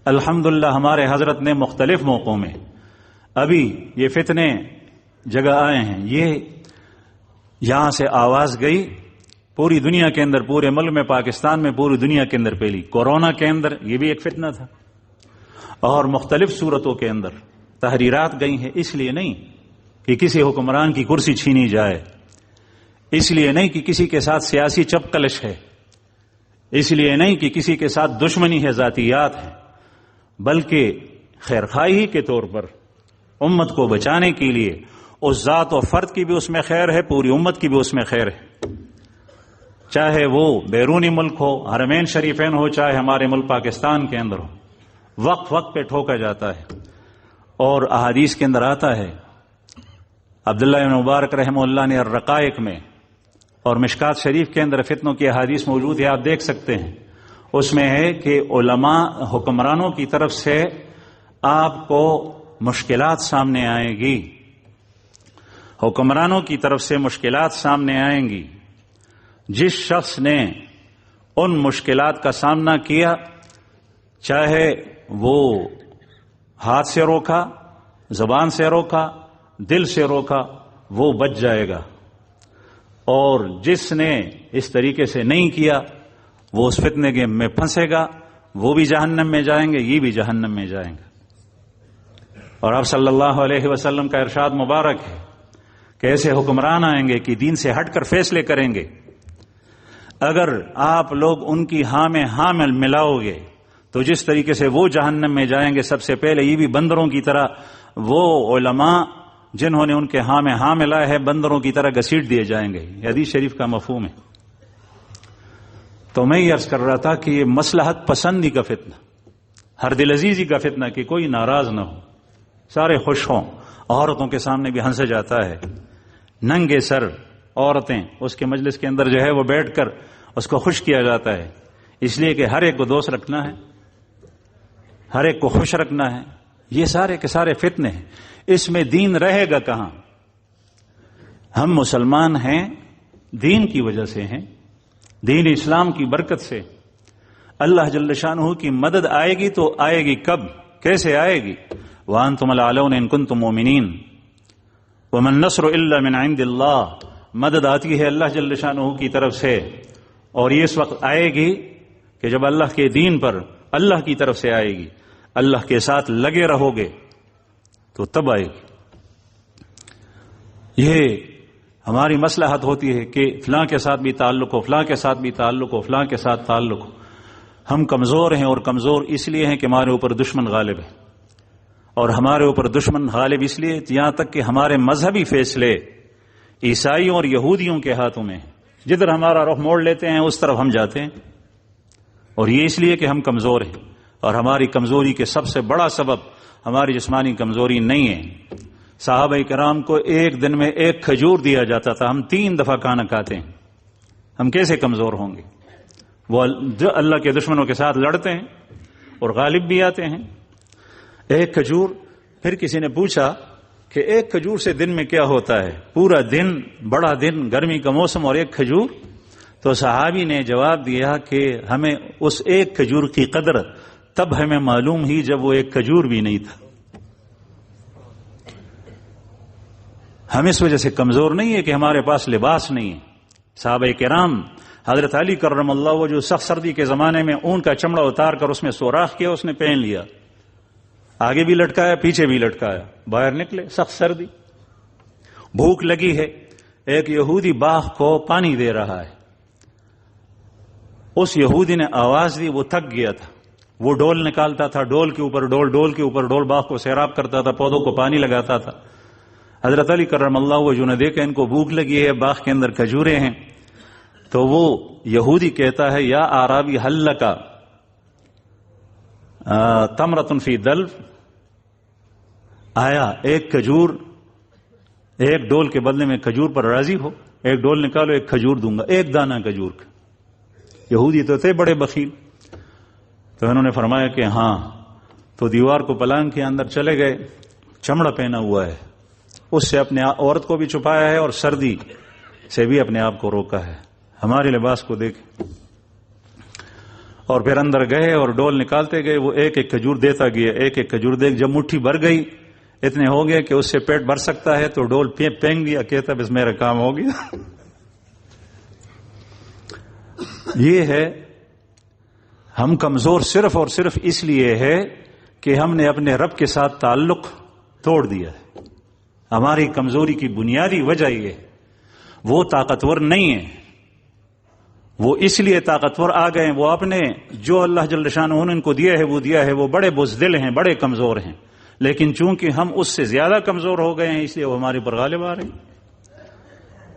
الحمدللہ ہمارے حضرت نے مختلف موقعوں میں ابھی یہ فتنے جگہ آئے ہیں، یہ یہاں سے آواز گئی پوری دنیا کے اندر، پورے ملک میں، پاکستان میں، پوری دنیا کے اندر پھیلی۔ کورونا کے اندر یہ بھی ایک فتنہ تھا، اور مختلف صورتوں کے اندر تحریرات گئی ہیں، اس لیے نہیں کہ کسی حکمران کی کرسی چھینی جائے، اس لیے نہیں کہ کسی کے ساتھ سیاسی چپکلش ہے، اس لیے نہیں کہ کسی کے ساتھ دشمنی ہے، ذاتیات ہے، بلکہ خیرخواہی کے طور پر امت کو بچانے کے لیے اس ذات و فرد کی بھی اس میں خیر ہے، پوری امت کی بھی اس میں خیر ہے، چاہے وہ بیرونی ملک ہو، حرمین شریفین ہو، چاہے ہمارے ملک پاکستان کے اندر ہو، وقت وقت پہ ٹھوکا جاتا ہے۔ اور احادیث کے اندر آتا ہے، عبداللہ بن مبارک رحمہ اللہ نے الرقائق میں اور مشکات شریف کے اندر فتنوں کی احادیث موجود ہے، آپ دیکھ سکتے ہیں، اس میں ہے کہ علماء حکمرانوں کی طرف سے آپ کو مشکلات سامنے آئیں گی، حکمرانوں کی طرف سے مشکلات سامنے آئیں گی، جس شخص نے ان مشکلات کا سامنا کیا، چاہے وہ ہاتھ سے روکا، زبان سے روکا، دل سے روکا، وہ بچ جائے گا، اور جس نے اس طریقے سے نہیں کیا وہ اس فتنے کے میں پھنسے گا، وہ بھی جہنم میں جائیں گے، یہ بھی جہنم میں جائیں گے۔ اور آپ صلی اللہ علیہ وسلم کا ارشاد مبارک ہے کہ ایسے حکمران آئیں گے کہ دین سے ہٹ کر فیصلے کریں گے، اگر آپ لوگ ان کی ہاں میں ہاں ملاؤ گے تو جس طریقے سے وہ جہنم میں جائیں گے، سب سے پہلے یہ بھی بندروں کی طرح وہ علماء جنہوں نے ان کے ہاں میں ہاں ملایا ہے بندروں کی طرح گھسیٹ دیے جائیں گے۔ یہ حدیث شریف کا مفہوم ہے۔ تو میں یہ عرض کر رہا تھا کہ یہ مصلحت پسندی کا فتنہ، ہر دل عزیزی کا فتنہ، کہ کوئی ناراض نہ ہو، سارے خوش ہوں۔ عورتوں کے سامنے بھی ہنسا جاتا ہے، ننگے سر عورتیں اس کے مجلس کے اندر جو ہے وہ بیٹھ کر اس کو خوش کیا جاتا ہے، اس لیے کہ ہر ایک کو دوست رکھنا ہے، ہر ایک کو خوش رکھنا ہے۔ یہ سارے کے سارے فتنے ہیں، اس میں دین رہے گا کہاں؟ ہم مسلمان ہیں، دین کی وجہ سے ہیں، دین اسلام کی برکت سے۔ اللہ جل شانہ کی مدد آئے گی تو آئے گی کب، کیسے آئے گی؟ وَأَنْتُمُ الْأَعْلَوْنَ إِن كُنتُم مُؤْمِنِينَ وَمَا النَّصْرُ إِلَّا مِنْ عِنْدِ اللَّهِ۔ مدد آتی ہے اللہ جل شانہ کی طرف سے، اور یہ اس وقت آئے گی کہ جب اللہ کے دین پر اللہ کی طرف سے آئے گی، اللہ کے ساتھ لگے رہو گے تو تب آئے گی۔ یہ ہماری مصلحت ہوتی ہے کہ فلاں کے ساتھ بھی تعلق ہو، فلاں کے ساتھ بھی تعلق ہو، فلاں کے ساتھ تعلق ہو۔ ہم کمزور ہیں، اور کمزور اس لیے ہیں کہ ہمارے اوپر دشمن غالب ہے، اور ہمارے اوپر دشمن غالب اس لیے یہاں تک کہ ہمارے مذہبی فیصلے عیسائیوں اور یہودیوں کے ہاتھوں میں ہیں، جدھر ہمارا رخ موڑ لیتے ہیں اس طرف ہم جاتے ہیں، اور یہ اس لیے کہ ہم کمزور ہیں، اور ہماری کمزوری کے سب سے بڑا سبب ہماری جسمانی کمزوری نہیں ہے۔ صحابہ کرام کو ایک دن میں ایک کھجور دیا جاتا تھا، ہم 3 دفعہ کھانا کھاتے ہیں، ہم کیسے کمزور ہوں گے؟ وہ اللہ کے دشمنوں کے ساتھ لڑتے ہیں اور غالب بھی آتے ہیں۔ ایک کھجور. پھر کسی نے پوچھا کہ ایک کھجور سے دن میں کیا ہوتا ہے؟ پورا دن، بڑا دن، گرمی کا موسم اور ایک کھجور. تو صحابی نے جواب دیا کہ ہمیں اس ایک کھجور کی قدر تب ہمیں معلوم ہی جب وہ ایک کھجور بھی نہیں تھا. ہم اس وجہ سے کمزور نہیں ہے کہ ہمارے پاس لباس نہیں ہے. صحابہ کرام، حضرت علی کرم اللہ، وہ جو سخت سردی کے زمانے میں اون کا چمڑا اتار کر اس میں سوراخ کیا، اس نے پہن لیا، آگے بھی لٹکایا پیچھے بھی لٹکایا، باہر نکلے. سخت سردی، بھوک لگی ہے، ایک یہودی باغ کو پانی دے رہا ہے. اس یہودی نے آواز دی، وہ تھک گیا تھا، وہ ڈول نکالتا تھا، ڈول کے اوپر ڈول، ڈول کے اوپر ڈول، باغ کو سیراب کرتا تھا، پودوں کو پانی لگاتا تھا. حضرت علی کرم اللہ وہ جو نے دیکھا ان کو بھوک لگی ہے، باغ کے اندر کھجوریں ہیں، تو وہ یہودی کہتا ہے، یا آرابی حل لکا تمرۃ فی دلو، آیا ایک کھجور، ایک ڈول کے بدلے میں کھجور پر راضی ہو؟ ایک ڈول نکالو، ایک کھجور دوں گا، ایک دانہ کھجور کا. یہودی تو تھے بڑے بخیل، تو انہوں نے فرمایا کہ ہاں. تو دیوار کو پلنگ کے اندر چلے گئے. چمڑا پہنا ہوا ہے، اس سے اپنے عورت کو بھی چھپایا ہے اور سردی سے بھی اپنے آپ کو روکا ہے. ہمارے لباس کو دیکھ. اور پھر اندر گئے اور ڈول نکالتے گئے، وہ ایک ایک کھجور دیتا گیا، ایک ایک کھجور دیکھ. جب مٹھی بھر گئی، اتنے ہو گئے کہ اس سے پیٹ بھر سکتا ہے، تو ڈول پھینک دیا، کہتا بس میرا کام ہو گیا. یہ ہے، ہم کمزور صرف اور صرف اس لیے ہے کہ ہم نے اپنے رب کے ساتھ تعلق توڑ دیا ہے. ہماری کمزوری کی بنیادی وجہ یہ ہے. وہ طاقتور نہیں ہے، وہ اس لیے طاقتور آ گئے ہیں، وہ اپنے جو اللہ جل شانہ نے ان کو دیا ہے وہ دیا ہے، وہ بڑے بزدل ہیں، بڑے کمزور ہیں. لیکن چونکہ ہم اس سے زیادہ کمزور ہو گئے ہیں، اس لیے وہ ہمارے پر غالب آ رہے ہیں.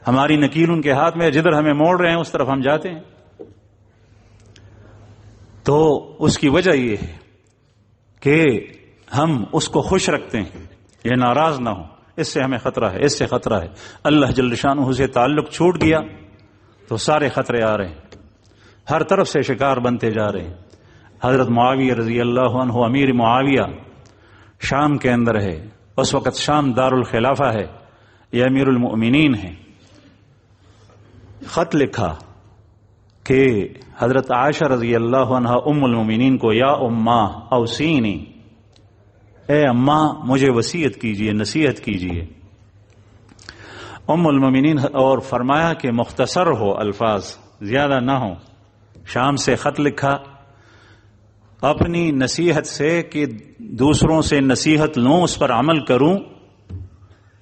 ہماری نکیل ان کے ہاتھ میں، جدھر ہمیں موڑ رہے ہیں اس طرف ہم جاتے ہیں. تو اس کی وجہ یہ ہے کہ ہم اس کو خوش رکھتے ہیں، یہ ناراض نہ ہو. اس سے ہمیں خطرہ ہے، اس سے خطرہ ہے. اللہ جل شانہ سے تعلق چھوٹ گیا تو سارے خطرے آ رہے ہیں، ہر طرف سے شکار بنتے جا رہے ہیں. حضرت معاویہ رضی اللہ عنہ، امیر معاویہ شام کے اندر ہے، اس وقت شام دار الخلافہ ہے، یہ امیر المؤمنین ہیں. خط لکھا کہ حضرت عائشہ رضی اللہ عنہ ام المؤمنین کو، یا اماں اوصینی، اے اماں مجھے وصیت کیجئے، نصیحت کیجئے. ام المؤمنین، اور فرمایا کہ مختصر ہو، الفاظ زیادہ نہ ہو. شام سے خط لکھا اپنی نصیحت سے کہ دوسروں سے نصیحت لوں، اس پر عمل کروں.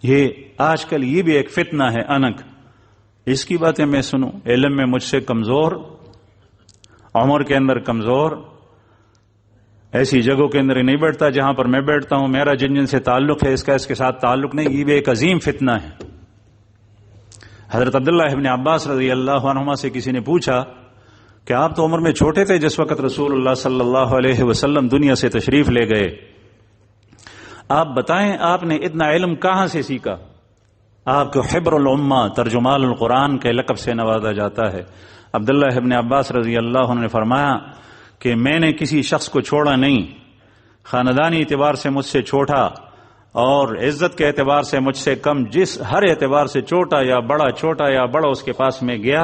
یہ آج کل یہ بھی ایک فتنہ ہے، انک اس کی باتیں میں سنوں. علم میں مجھ سے کمزور، عمر کے اندر کمزور، ایسی جگہوں کے اندر نہیں بیٹھتا جہاں پر میں بیٹھتا ہوں، میرا جن جن سے تعلق ہے اس کا اس کے ساتھ تعلق نہیں. یہ بھی ایک عظیم فتنہ ہے. حضرت عبداللہ ابن عباس رضی اللہ عنہما سے کسی نے پوچھا کہ آپ تو عمر میں چھوٹے تھے جس وقت رسول اللہ صلی اللہ علیہ وسلم دنیا سے تشریف لے گئے، آپ بتائیں آپ نے اتنا علم کہاں سے سیکھا؟ آپ کو حبر الامہ، ترجمان القرآن کے لقب سے نوازا جاتا ہے. عبداللہ ابن عباس رضی اللہ عنہ نے فرمایا کہ میں نے کسی شخص کو چھوڑا نہیں، خاندانی اعتبار سے مجھ سے چھوٹا اور عزت کے اعتبار سے مجھ سے کم، جس ہر اعتبار سے چھوٹا یا بڑا اس کے پاس میں گیا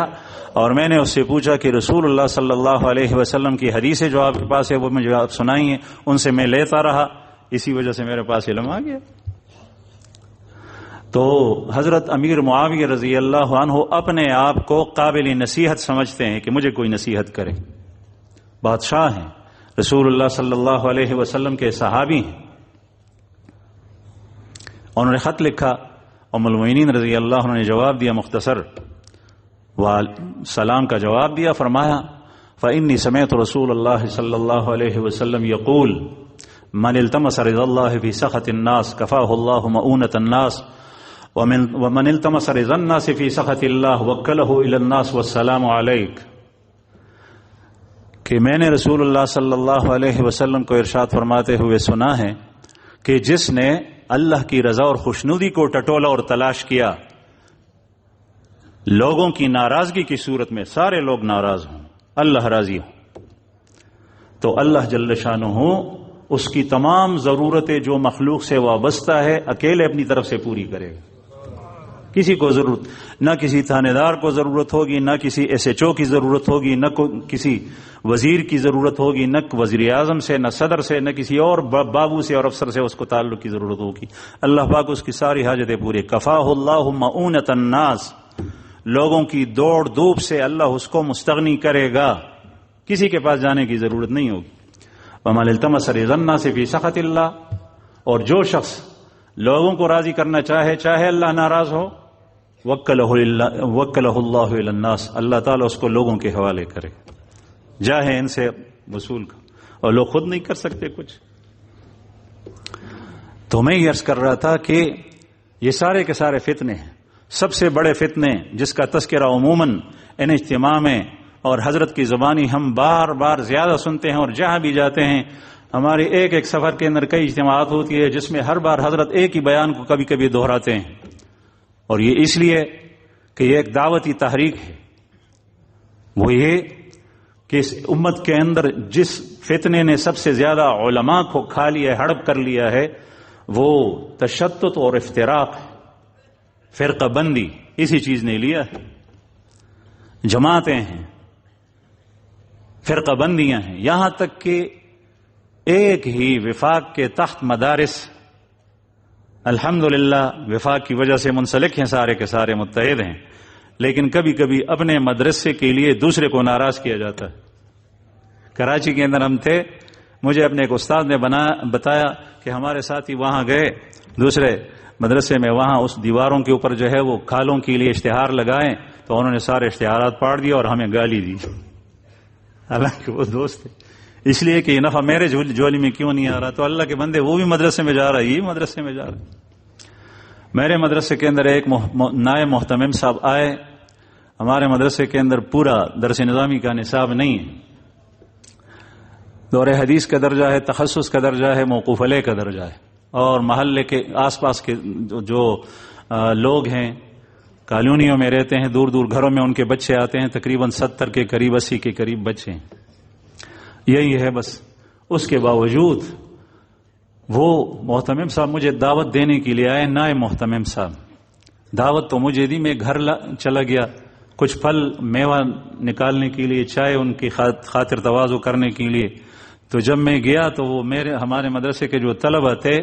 اور میں نے اس سے پوچھا کہ رسول اللہ صلی اللہ علیہ وسلم کی حدیثیں جو آپ کے پاس ہے وہ مجھے آپ سنائی ہیں، ان سے میں لیتا رہا، اسی وجہ سے میرے پاس علم آ گیا. تو حضرت امیر معاویہ رضی اللہ عنہ اپنے آپ کو قابل نصیحت سمجھتے ہیں کہ مجھے کوئی نصیحت کرے. بادشاہ ہیں، رسول اللہ صلی اللہ علیہ وسلم کے صحابی ہیں. انہوں نے خط لکھا، ام المؤمنین رضی اللہ عنہ نے جواب دیا، مختصر سلام کا جواب دیا. فرمایا فإنی سمعت رسول اللہ صلی اللہ علیہ وسلم یقول من التمس رضا اللہ فی سخط الناس کفاہ اللہ مؤونۃ الناس ومن التمس رضا الناس فی سخط اللہ وکلہ الی الناس والسلام علیک. کہ میں نے رسول اللہ صلی اللہ علیہ وسلم کو ارشاد فرماتے ہوئے سنا ہے کہ جس نے اللہ کی رضا اور خوشنودی کو ٹٹولا اور تلاش کیا، لوگوں کی ناراضگی کی صورت میں سارے لوگ ناراض ہوں، اللہ راضی ہوں، تو اللہ جل شانہ اس کی تمام ضرورتیں جو مخلوق سے وابستہ ہے اکیلے اپنی طرف سے پوری کرے گا. کسی کو ضرورت نہ کسی تھانے دار کو ضرورت ہوگی، نہ کسی ایس ایچ او کی ضرورت ہوگی، نہ کسی وزیر کی ضرورت ہوگی، نہ وزیر اعظم سے، نہ صدر سے، نہ کسی اور بابو سے اور افسر سے اس کو تعلق کی ضرورت ہوگی. اللہ پاک اس کی ساری حاجتیں پوری. کفاہ اللہ مؤونۃ الناس، لوگوں کی دوڑ دھوپ سے اللہ اس کو مستغنی کرے گا، کسی کے پاس جانے کی ضرورت نہیں ہوگی. وَمَنِ الْتَمَسَ رِضَا النَّاسِ فِي سَخَطِ اللَّهِ، اور جو شخص لوگوں کو راضی کرنا چاہے اللہ ناراض ہو، وَكَّلَهُ اللَّهُ إِلَى النَّاسِ، اللہ تعالیٰ اس کو لوگوں کے حوالے کرے، جاہے ان سے وصول کا، اور لوگ خود نہیں کر سکتے کچھ. تو میں یہ عرض کر رہا تھا کہ یہ سارے کے سارے فتنے ہیں. سب سے بڑے فتنے جس کا تذکرہ عموماً ان اجتماع میں اور حضرت کی زبانی ہم بار بار زیادہ سنتے ہیں، اور جہاں بھی جاتے ہیں ہمارے ایک سفر کے اندر کئی اجتماعات ہوتی ہے جس میں ہر بار حضرت ایک ہی بیان کو کبھی کبھی دہراتے ہیں. اور یہ اس لیے کہ یہ ایک دعوتی تحریک ہے. وہ یہ کہ اس امت کے اندر جس فتنے نے سب سے زیادہ علماء کو کھا لیا ہے، ہڑپ کر لیا ہے، وہ تشدد اور افتراق ہے، فرقہ بندی اسی چیز نے لیا ہے. جماعتیں ہیں، فرقہ بندیاں ہیں، یہاں تک کہ ایک ہی وفاق کے تحت مدارس الحمدللہ وفاق کی وجہ سے منسلک ہیں، سارے کے سارے متحد ہیں، لیکن کبھی کبھی اپنے مدرسے کے لیے دوسرے کو ناراض کیا جاتا ہے. کراچی کے اندر ہم تھے، مجھے اپنے ایک استاد نے بتایا کہ ہمارے ساتھی وہاں گئے دوسرے مدرسے میں، وہاں اس دیواروں کے اوپر جو ہے وہ کھالوں کے لیے اشتہار لگائیں، تو انہوں نے سارے اشتہارات پاڑ دیا اور ہمیں گالی دی، حالانکہ وہ دوست تھے. اس لیے کہ یہ نفع میرے جولی میں کیوں نہیں آ رہا؟ تو اللہ کے بندے وہ بھی مدرسے میں جا رہا ہے، یہ مدرسے میں جا رہا ہے. میرے مدرسے کے اندر ایک نائب محتمم صاحب آئے. ہمارے مدرسے کے اندر پورا درس نظامی کا نصاب نہیں ہے، دور حدیث کا درجہ ہے، تخصص کا درجہ ہے، موقوف علیہ کا درجہ ہے، اور محلے کے آس پاس کے جو لوگ ہیں کالونیوں میں رہتے ہیں، دور دور گھروں میں ان کے بچے آتے ہیں، تقریباً 70 کے قریب 80 کے قریب بچے ہیں. یہی ہے بس. اس کے باوجود وہ محتمم صاحب مجھے دعوت دینے کے لیے آئے. نائب محتمم صاحب دعوت تو مجھے دی، میں گھر چلا گیا کچھ پھل میوہ نکالنے کے لیے، چائے ان کی خاطر تواضع کرنے کے لیے. تو جب میں گیا تو وہ ہمارے مدرسے کے جو طلبہ تھے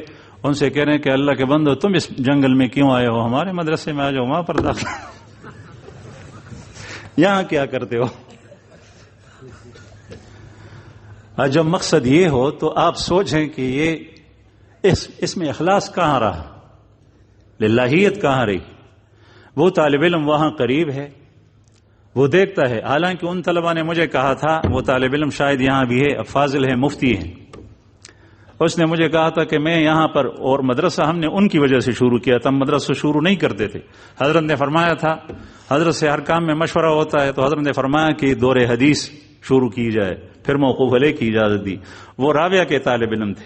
ان سے کہہ رہے ہیں کہ اللہ کے بندو تم اس جنگل میں کیوں آئے ہو؟ ہمارے مدرسے میں آ جاؤ، وہاں پر داخل یہاں کیا کرتے ہو؟ جب مقصد یہ ہو تو آپ سوچیں کہ یہ اس میں اخلاص کہاں رہا، للہیت کہاں رہی؟ وہ طالب علم وہاں قریب ہے، وہ دیکھتا ہے. حالانکہ ان طلبہ نے مجھے کہا تھا، وہ طالب علم شاید یہاں بھی ہے، فاضل ہے، مفتی ہے، اس نے مجھے کہا تھا کہ میں یہاں پر، اور مدرسہ ہم نے ان کی وجہ سے شروع کیا تھا، ہم مدرسہ شروع نہیں کرتے تھے. حضرت نے فرمایا تھا، حضرت سے ہر کام میں مشورہ ہوتا ہے، تو حضرت نے فرمایا کہ دور حدیث شروع کی جائے، پھر موقوف علیہ کی اجازت دی. وہ رابعہ کے طالب علم تھے،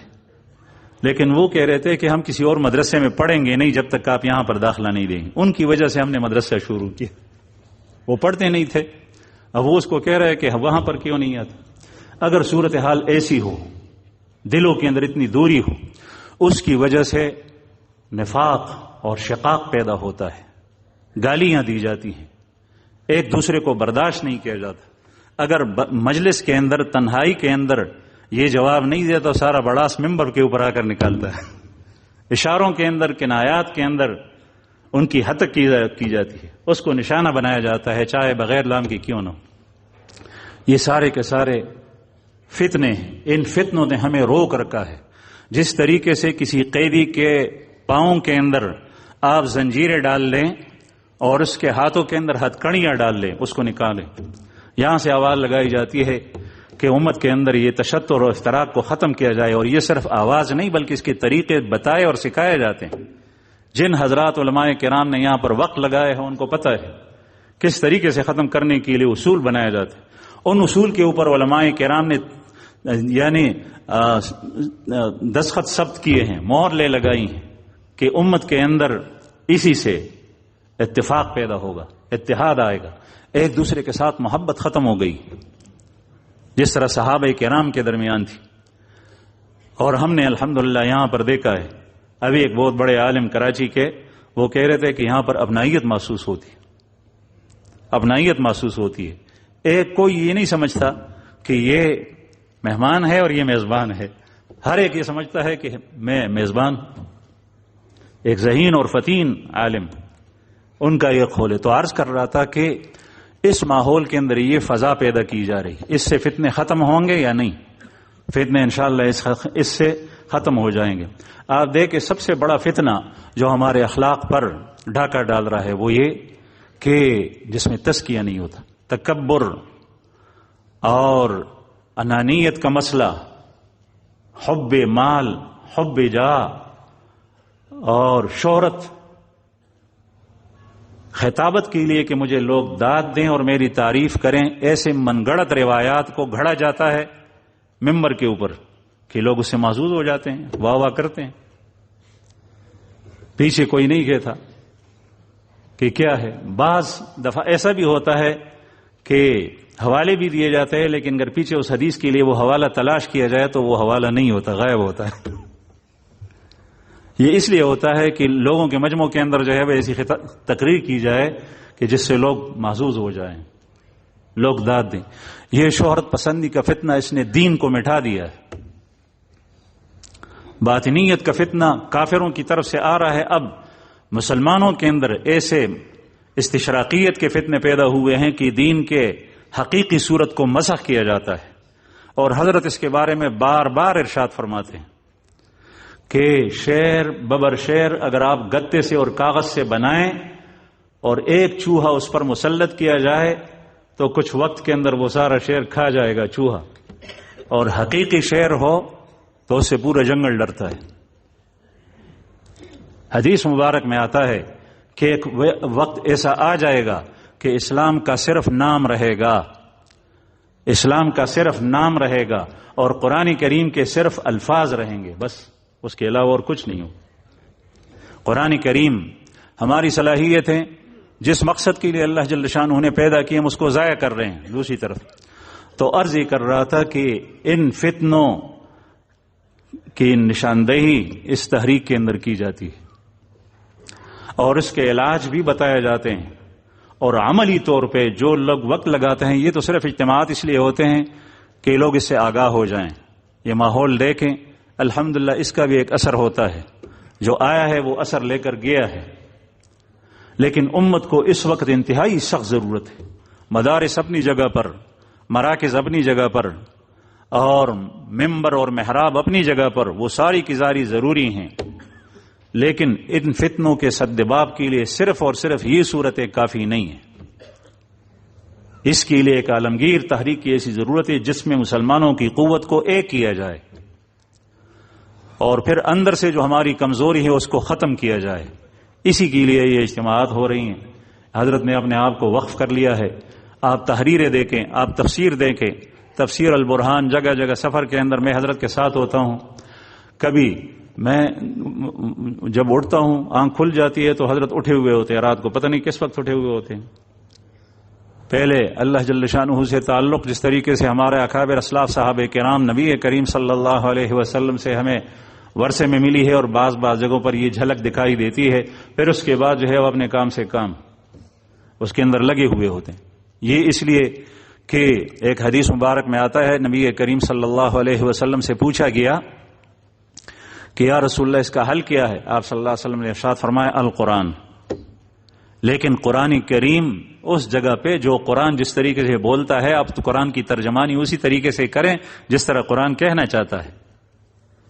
لیکن وہ کہہ رہے تھے کہ ہم کسی اور مدرسے میں پڑھیں گے نہیں جب تک آپ یہاں پر داخلہ نہیں دیں گے. ان کی وجہ سے ہم نے مدرسہ شروع کیا. وہ پڑھتے نہیں تھے، اب وہ اس کو کہہ رہے کہ وہاں پر کیوں نہیں آتے. اگر صورتحال ایسی ہو، دلوں کے اندر اتنی دوری ہو، اس کی وجہ سے نفاق اور شقاق پیدا ہوتا ہے، گالیاں دی جاتی ہیں، ایک دوسرے کو برداشت نہیں کیا جاتا. اگر مجلس کے اندر، تنہائی کے اندر یہ جواب نہیں دیا تو سارا بڑاس ممبر کے اوپر آ کر نکالتا ہے. اشاروں کے اندر، کنایات کے اندر ان کی ہتک کی جاتی ہے، اس کو نشانہ بنایا جاتا ہے، چاہے بغیر لام کی کیوں نہ ہو. یہ سارے کے سارے فتنے ہیں. ان فتنوں نے ہمیں روک رکھا ہے. جس طریقے سے کسی قیدی کے پاؤں کے اندر آپ زنجیریں ڈال لیں اور اس کے ہاتھوں کے اندر ہتکڑیاں ڈال لیں، اس کو نکالیں، یہاں سے آواز لگائی جاتی ہے کہ امت کے اندر یہ تشدد اور افتراق کو ختم کیا جائے. اور یہ صرف آواز نہیں بلکہ اس کے طریقے بتائے اور سکھائے جاتے ہیں. جن حضرات علماء کرام نے یہاں پر وقت لگائے ہیں ان کو پتہ ہے کس طریقے سے ختم کرنے کے لیے اصول بنائے جاتے ہیں. ان اصول کے اوپر علماء کرام نے یعنی دستخط ثبت کیے ہیں، مہر لے لگائی ہیں کہ امت کے اندر اسی سے اتفاق پیدا ہوگا، اتحاد آئے گا، ایک دوسرے کے ساتھ محبت ختم ہو گئی جس طرح صحابہ کرام کے درمیان تھی. اور ہم نے الحمدللہ یہاں پر دیکھا ہے، ابھی ایک بہت بڑے عالم کراچی کے وہ کہہ رہے تھے کہ یہاں پر اپنائیت محسوس ہوتی ہے، اپنائیت محسوس ہوتی ہے. ایک کوئی یہ نہیں سمجھتا کہ یہ مہمان ہے اور یہ میزبان ہے، ہر ایک یہ سمجھتا ہے کہ میں میزبان. ایک ذہین اور فتین عالم ان کا یہ قول ہے. تو عرض کر رہا تھا کہ اس ماحول کے اندر یہ فضا پیدا کی جا رہی، اس سے فتنے ختم ہوں گے یا نہیں؟ فتنے انشاءاللہ اس سے ختم ہو جائیں گے. آپ دیکھیں سب سے بڑا فتنہ جو ہمارے اخلاق پر ڈھاکہ ڈال رہا ہے وہ یہ کہ جس میں تزکیہ نہیں ہوتا، تکبر اور انانیت کا مسئلہ، حب مال، حب جاہ اور شہرت، خطابت کے لیے کہ مجھے لوگ داد دیں اور میری تعریف کریں، ایسے من گڑت روایات کو گھڑا جاتا ہے ممبر کے اوپر کہ لوگ اس سے محظوظ ہو جاتے ہیں، واہ واہ کرتے ہیں. پیچھے کوئی نہیں کہتا کہ کیا ہے. بعض دفعہ ایسا بھی ہوتا ہے کہ حوالے بھی دیے جاتے ہیں، لیکن اگر پیچھے اس حدیث کے لیے وہ حوالہ تلاش کیا جائے تو وہ حوالہ نہیں ہوتا، غائب ہوتا ہے. یہ اس لیے ہوتا ہے کہ لوگوں کے مجموع کے اندر جو ہے وہ ایسی تقریر کی جائے کہ جس سے لوگ محظوظ ہو جائیں، لوگ داد دیں. یہ شہرت پسندی کا فتنہ اس نے دین کو مٹا دیا ہے. باطنیت کا فتنہ کافروں کی طرف سے آ رہا ہے. اب مسلمانوں کے اندر ایسے استشراقیت کے فتنے پیدا ہوئے ہیں کہ دین کے حقیقی صورت کو مسخ کیا جاتا ہے. اور حضرت اس کے بارے میں بار بار ارشاد فرماتے ہیں کہ شعر ببر شعر اگر آپ گتے سے اور کاغذ سے بنائیں اور ایک چوہا اس پر مسلط کیا جائے تو کچھ وقت کے اندر وہ سارا شعر کھا جائے گا چوہا، اور حقیقی شعر ہو تو اس سے پورا جنگل ڈرتا ہے. حدیث مبارک میں آتا ہے کہ ایک وقت ایسا آ جائے گا کہ اسلام کا صرف نام رہے گا، اسلام کا صرف نام رہے گا اور قرآن کریم کے صرف الفاظ رہیں گے، بس اس کے علاوہ اور کچھ نہیں ہو. قرآن کریم ہماری صلاحیت ہے، جس مقصد کے لیے اللہ جل شانہ نے پیدا کیے ہم اس کو ضائع کر رہے ہیں دوسری طرف. تو عرض یہ کر رہا تھا کہ ان فتنوں کی نشاندہی اس تحریک کے اندر کی جاتی ہے اور اس کے علاج بھی بتائے جاتے ہیں، اور عملی طور پہ جو لوگ وقت لگاتے ہیں یہ تو صرف اجتماعات اس لیے ہوتے ہیں کہ لوگ اس سے آگاہ ہو جائیں، یہ ماحول دیکھیں. الحمدللہ اس کا بھی ایک اثر ہوتا ہے، جو آیا ہے وہ اثر لے کر گیا ہے. لیکن امت کو اس وقت انتہائی سخت ضرورت ہے. مدارس اپنی جگہ پر، مراکز اپنی جگہ پر، اور ممبر اور محراب اپنی جگہ پر، وہ ساری کی ساری ضروری ہیں. لیکن ان فتنوں کے سدباب کے لیے صرف اور صرف یہ صورتیں کافی نہیں ہیں. اس کے لیے ایک عالمگیر تحریک کی ایسی ضرورت ہے جس میں مسلمانوں کی قوت کو ایک کیا جائے اور پھر اندر سے جو ہماری کمزوری ہے اس کو ختم کیا جائے. اسی کے لیے یہ اجتماعات ہو رہی ہیں. حضرت نے اپنے آپ کو وقف کر لیا ہے. آپ تحریریں دیکھیں، آپ تفسیر دیکھیں، تفسیر البرہان جگہ جگہ سفر کے اندر میں حضرت کے ساتھ ہوتا ہوں. کبھی میں جب اٹھتا ہوں آنکھ کھل جاتی ہے تو حضرت اٹھے ہوئے ہوتے ہیں، رات کو پتہ نہیں کس وقت اٹھے ہوئے ہوتے ہیں. پہلے اللہ جل شانہ سے تعلق جس طریقے سے ہمارے اکابر اسلاف صحابہ کرام نبی کریم صلی اللہ علیہ وسلم سے ہمیں ورثے میں ملی ہے، اور بعض جگہوں پر یہ جھلک دکھائی دیتی ہے، پھر اس کے بعد جو ہے وہ اپنے کام سے کام اس کے اندر لگے ہوئے ہوتے ہیں. یہ اس لیے کہ ایک حدیث مبارک میں آتا ہے نبی کریم صلی اللہ علیہ وسلم سے پوچھا گیا کہ یا رسول اللہ اس کا حل کیا ہے؟ آپ صلی اللہ علیہ وسلم نے ارشاد فرمایا القرآن. لیکن قرآن کریم اس جگہ پہ جو قرآن جس طریقے سے بولتا ہے، اب تو قرآن کی ترجمانی اسی طریقے سے کریں جس طرح قرآن کہنا چاہتا ہے،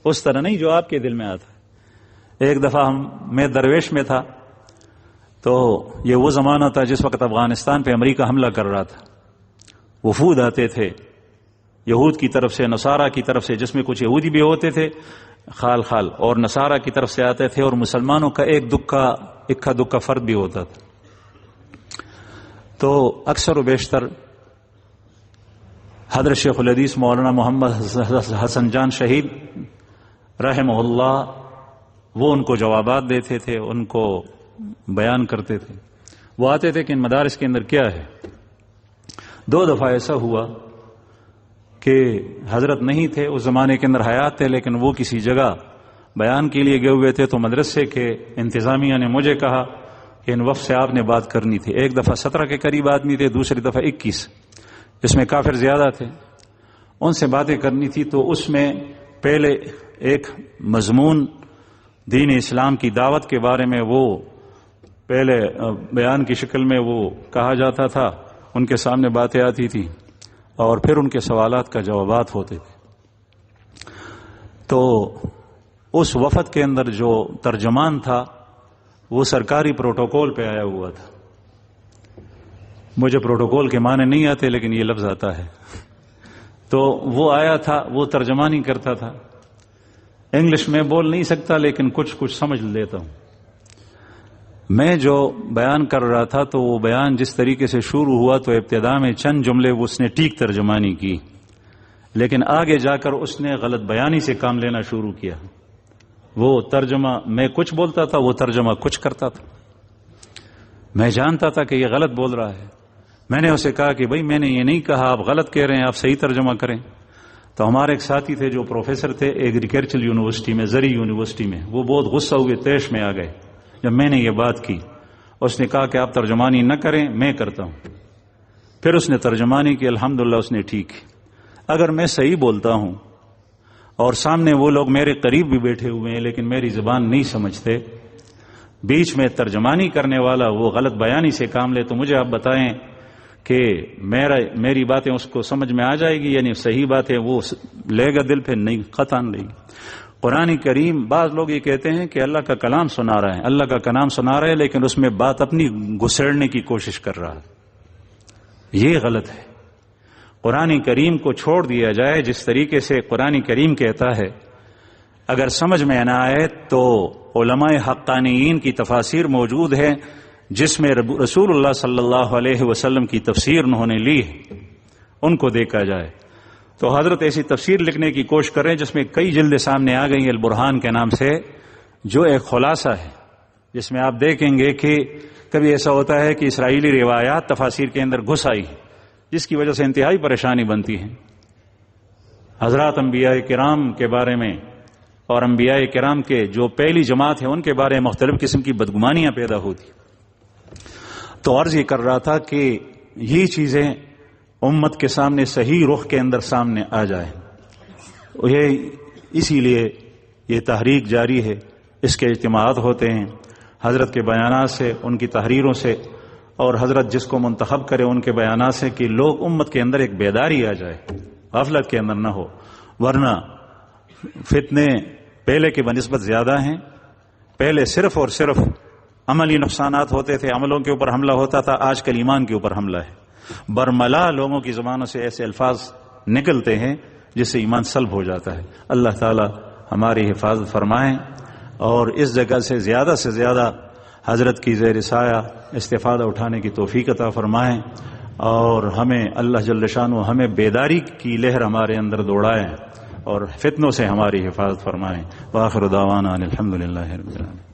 اس طرح نہیں جو آپ کے دل میں آتا ہے. ایک دفعہ میں درویش میں تھا، تو یہ وہ زمانہ تھا جس وقت افغانستان پہ امریکہ حملہ کر رہا تھا. وفود آتے تھے یہود کی طرف سے، نصارہ کی طرف سے، جس میں کچھ یہودی بھی ہوتے تھے خال خال، اور نصارہ کی طرف سے آتے تھے، اور مسلمانوں کا ایک اکا دکا فرد بھی ہوتا تھا. تو اکثر و بیشتر حضرت شیخ الحدیث مولانا محمد حسن جان شہید رحمہ اللہ وہ ان کو جوابات دیتے تھے، ان کو بیان کرتے تھے. وہ آتے تھے کہ ان مدارس کے اندر کیا ہے. 2 دفعہ ایسا ہوا کہ حضرت نہیں تھے اس زمانے کے اندر، حیات تھے، لیکن وہ کسی جگہ بیان کے لیے گئے ہوئے تھے، تو مدرسے کے انتظامیہ نے مجھے کہا کہ ان وفد سے آپ نے بات کرنی تھی۔ ایک دفعہ 17 کے قریب آدمی تھے، دوسری دفعہ 21، جس میں کافر زیادہ تھے، ان سے باتیں کرنی تھی۔ تو اس میں پہلے ایک مضمون دین اسلام کی دعوت کے بارے میں وہ پہلے بیان کی شکل میں وہ کہا جاتا تھا، ان کے سامنے باتیں آتی تھی اور پھر ان کے سوالات کا جوابات ہوتے تھے۔ تو اس وفد کے اندر جو ترجمان تھا وہ سرکاری پروٹوکول پہ آیا ہوا تھا۔ مجھے پروٹوکول کے معنی نہیں آتے لیکن یہ لفظ آتا ہے۔ تو وہ آیا تھا، وہ ترجمانی کرتا تھا۔ انگلش میں بول نہیں سکتا لیکن کچھ سمجھ لیتا ہوں۔ میں جو بیان کر رہا تھا تو وہ بیان جس طریقے سے شروع ہوا تو ابتدا میں چند جملے اس نے ٹھیک ترجمانی کی، لیکن آگے جا کر اس نے غلط بیانی سے کام لینا شروع کیا۔ وہ ترجمہ میں کچھ بولتا تھا، وہ ترجمہ کچھ کرتا تھا۔ میں جانتا تھا کہ یہ غلط بول رہا ہے۔ میں نے اسے کہا کہ بھائی میں نے یہ نہیں کہا، آپ غلط کہہ رہے ہیں، آپ صحیح ترجمہ کریں۔ تو ہمارے ایک ساتھی تھے جو پروفیسر تھے ایگریکلچرل یونیورسٹی میں، زرعی یونیورسٹی میں، وہ بہت غصہ ہوئے، طیش میں آ گئے جب میں نے یہ بات کی۔ اس نے کہا کہ آپ ترجمانی نہ کریں، میں کرتا ہوں۔ پھر اس نے ترجمانی کی، الحمدللہ اس نے ٹھیک کی۔ اگر میں صحیح بولتا ہوں اور سامنے وہ لوگ میرے قریب بھی بیٹھے ہوئے ہیں لیکن میری زبان نہیں سمجھتے، بیچ میں ترجمانی کرنے والا وہ غلط بیانی سے کام لے، تو مجھے آپ بتائیں کہ میری باتیں اس کو سمجھ میں آ جائے گی؟ یعنی صحیح باتیں وہ لے گا دل پہ؟ نہیں، قطعاً لے گی۔ قرآن کریم، بعض لوگ یہ کہتے ہیں کہ اللہ کا کلام سنا رہا ہے، اللہ کا کلام سنا رہا ہے لیکن اس میں بات اپنی گھسیڑنے کی کوشش کر رہا ہے۔ یہ غلط ہے۔ قرآن کریم کو چھوڑ دیا جائے جس طریقے سے قرآن کریم کہتا ہے۔ اگر سمجھ میں نہ آئے تو علماء حقانیین کی تفاسیر موجود ہے جس میں رسول اللہ صلی اللہ علیہ وسلم کی تفسیر انہوں نے لی ہے، ان کو دیکھا جائے۔ تو حضرت ایسی تفسیر لکھنے کی کوشش کریں جس میں کئی جلدیں سامنے آ گئی ہیں البرہان کے نام سے، جو ایک خلاصہ ہے، جس میں آپ دیکھیں گے کہ کبھی ایسا ہوتا ہے کہ اسرائیلی روایات تفاسیر کے اندر گھس آئی، جس کی وجہ سے انتہائی پریشانی بنتی ہے۔ حضرات انبیاء کرام کے بارے میں اور انبیاء کرام کے جو پہلی جماعت ہے ان کے بارے میں مختلف قسم کی بدگمانیاں پیدا ہوتی۔ تو عرض یہ کر رہا تھا کہ یہ چیزیں امت کے سامنے صحیح رخ کے اندر سامنے آ جائیں، اسی لیے یہ تحریک جاری ہے، اس کے اجتماعات ہوتے ہیں حضرت کے بیانات سے، ان کی تحریروں سے، اور حضرت جس کو منتخب کرے ان کے بیانات سے، کہ لوگ امت کے اندر ایک بیداری آ جائے، غفلت کے اندر نہ ہو۔ ورنہ فتنے پہلے کے بنسبت زیادہ ہیں۔ پہلے صرف اور صرف عملی نقصانات ہوتے تھے، عملوں کے اوپر حملہ ہوتا تھا، آج کل ایمان کے اوپر حملہ ہے۔ برملا لوگوں کی زبانوں سے ایسے الفاظ نکلتے ہیں جس سے ایمان سلب ہو جاتا ہے۔ اللہ تعالی ہماری حفاظت فرمائیں اور اس جگہ سے زیادہ حضرت کی زیر سایہ استفادہ اٹھانے کی توفیق عطا فرمائیں، اور ہمیں اللہ جل شانہ ہمیں بیداری کی لہر ہمارے اندر دوڑائیں اور فتنوں سے ہماری حفاظت فرمائیں۔ وآخر دعوانا الحمدللہ رب العالمین۔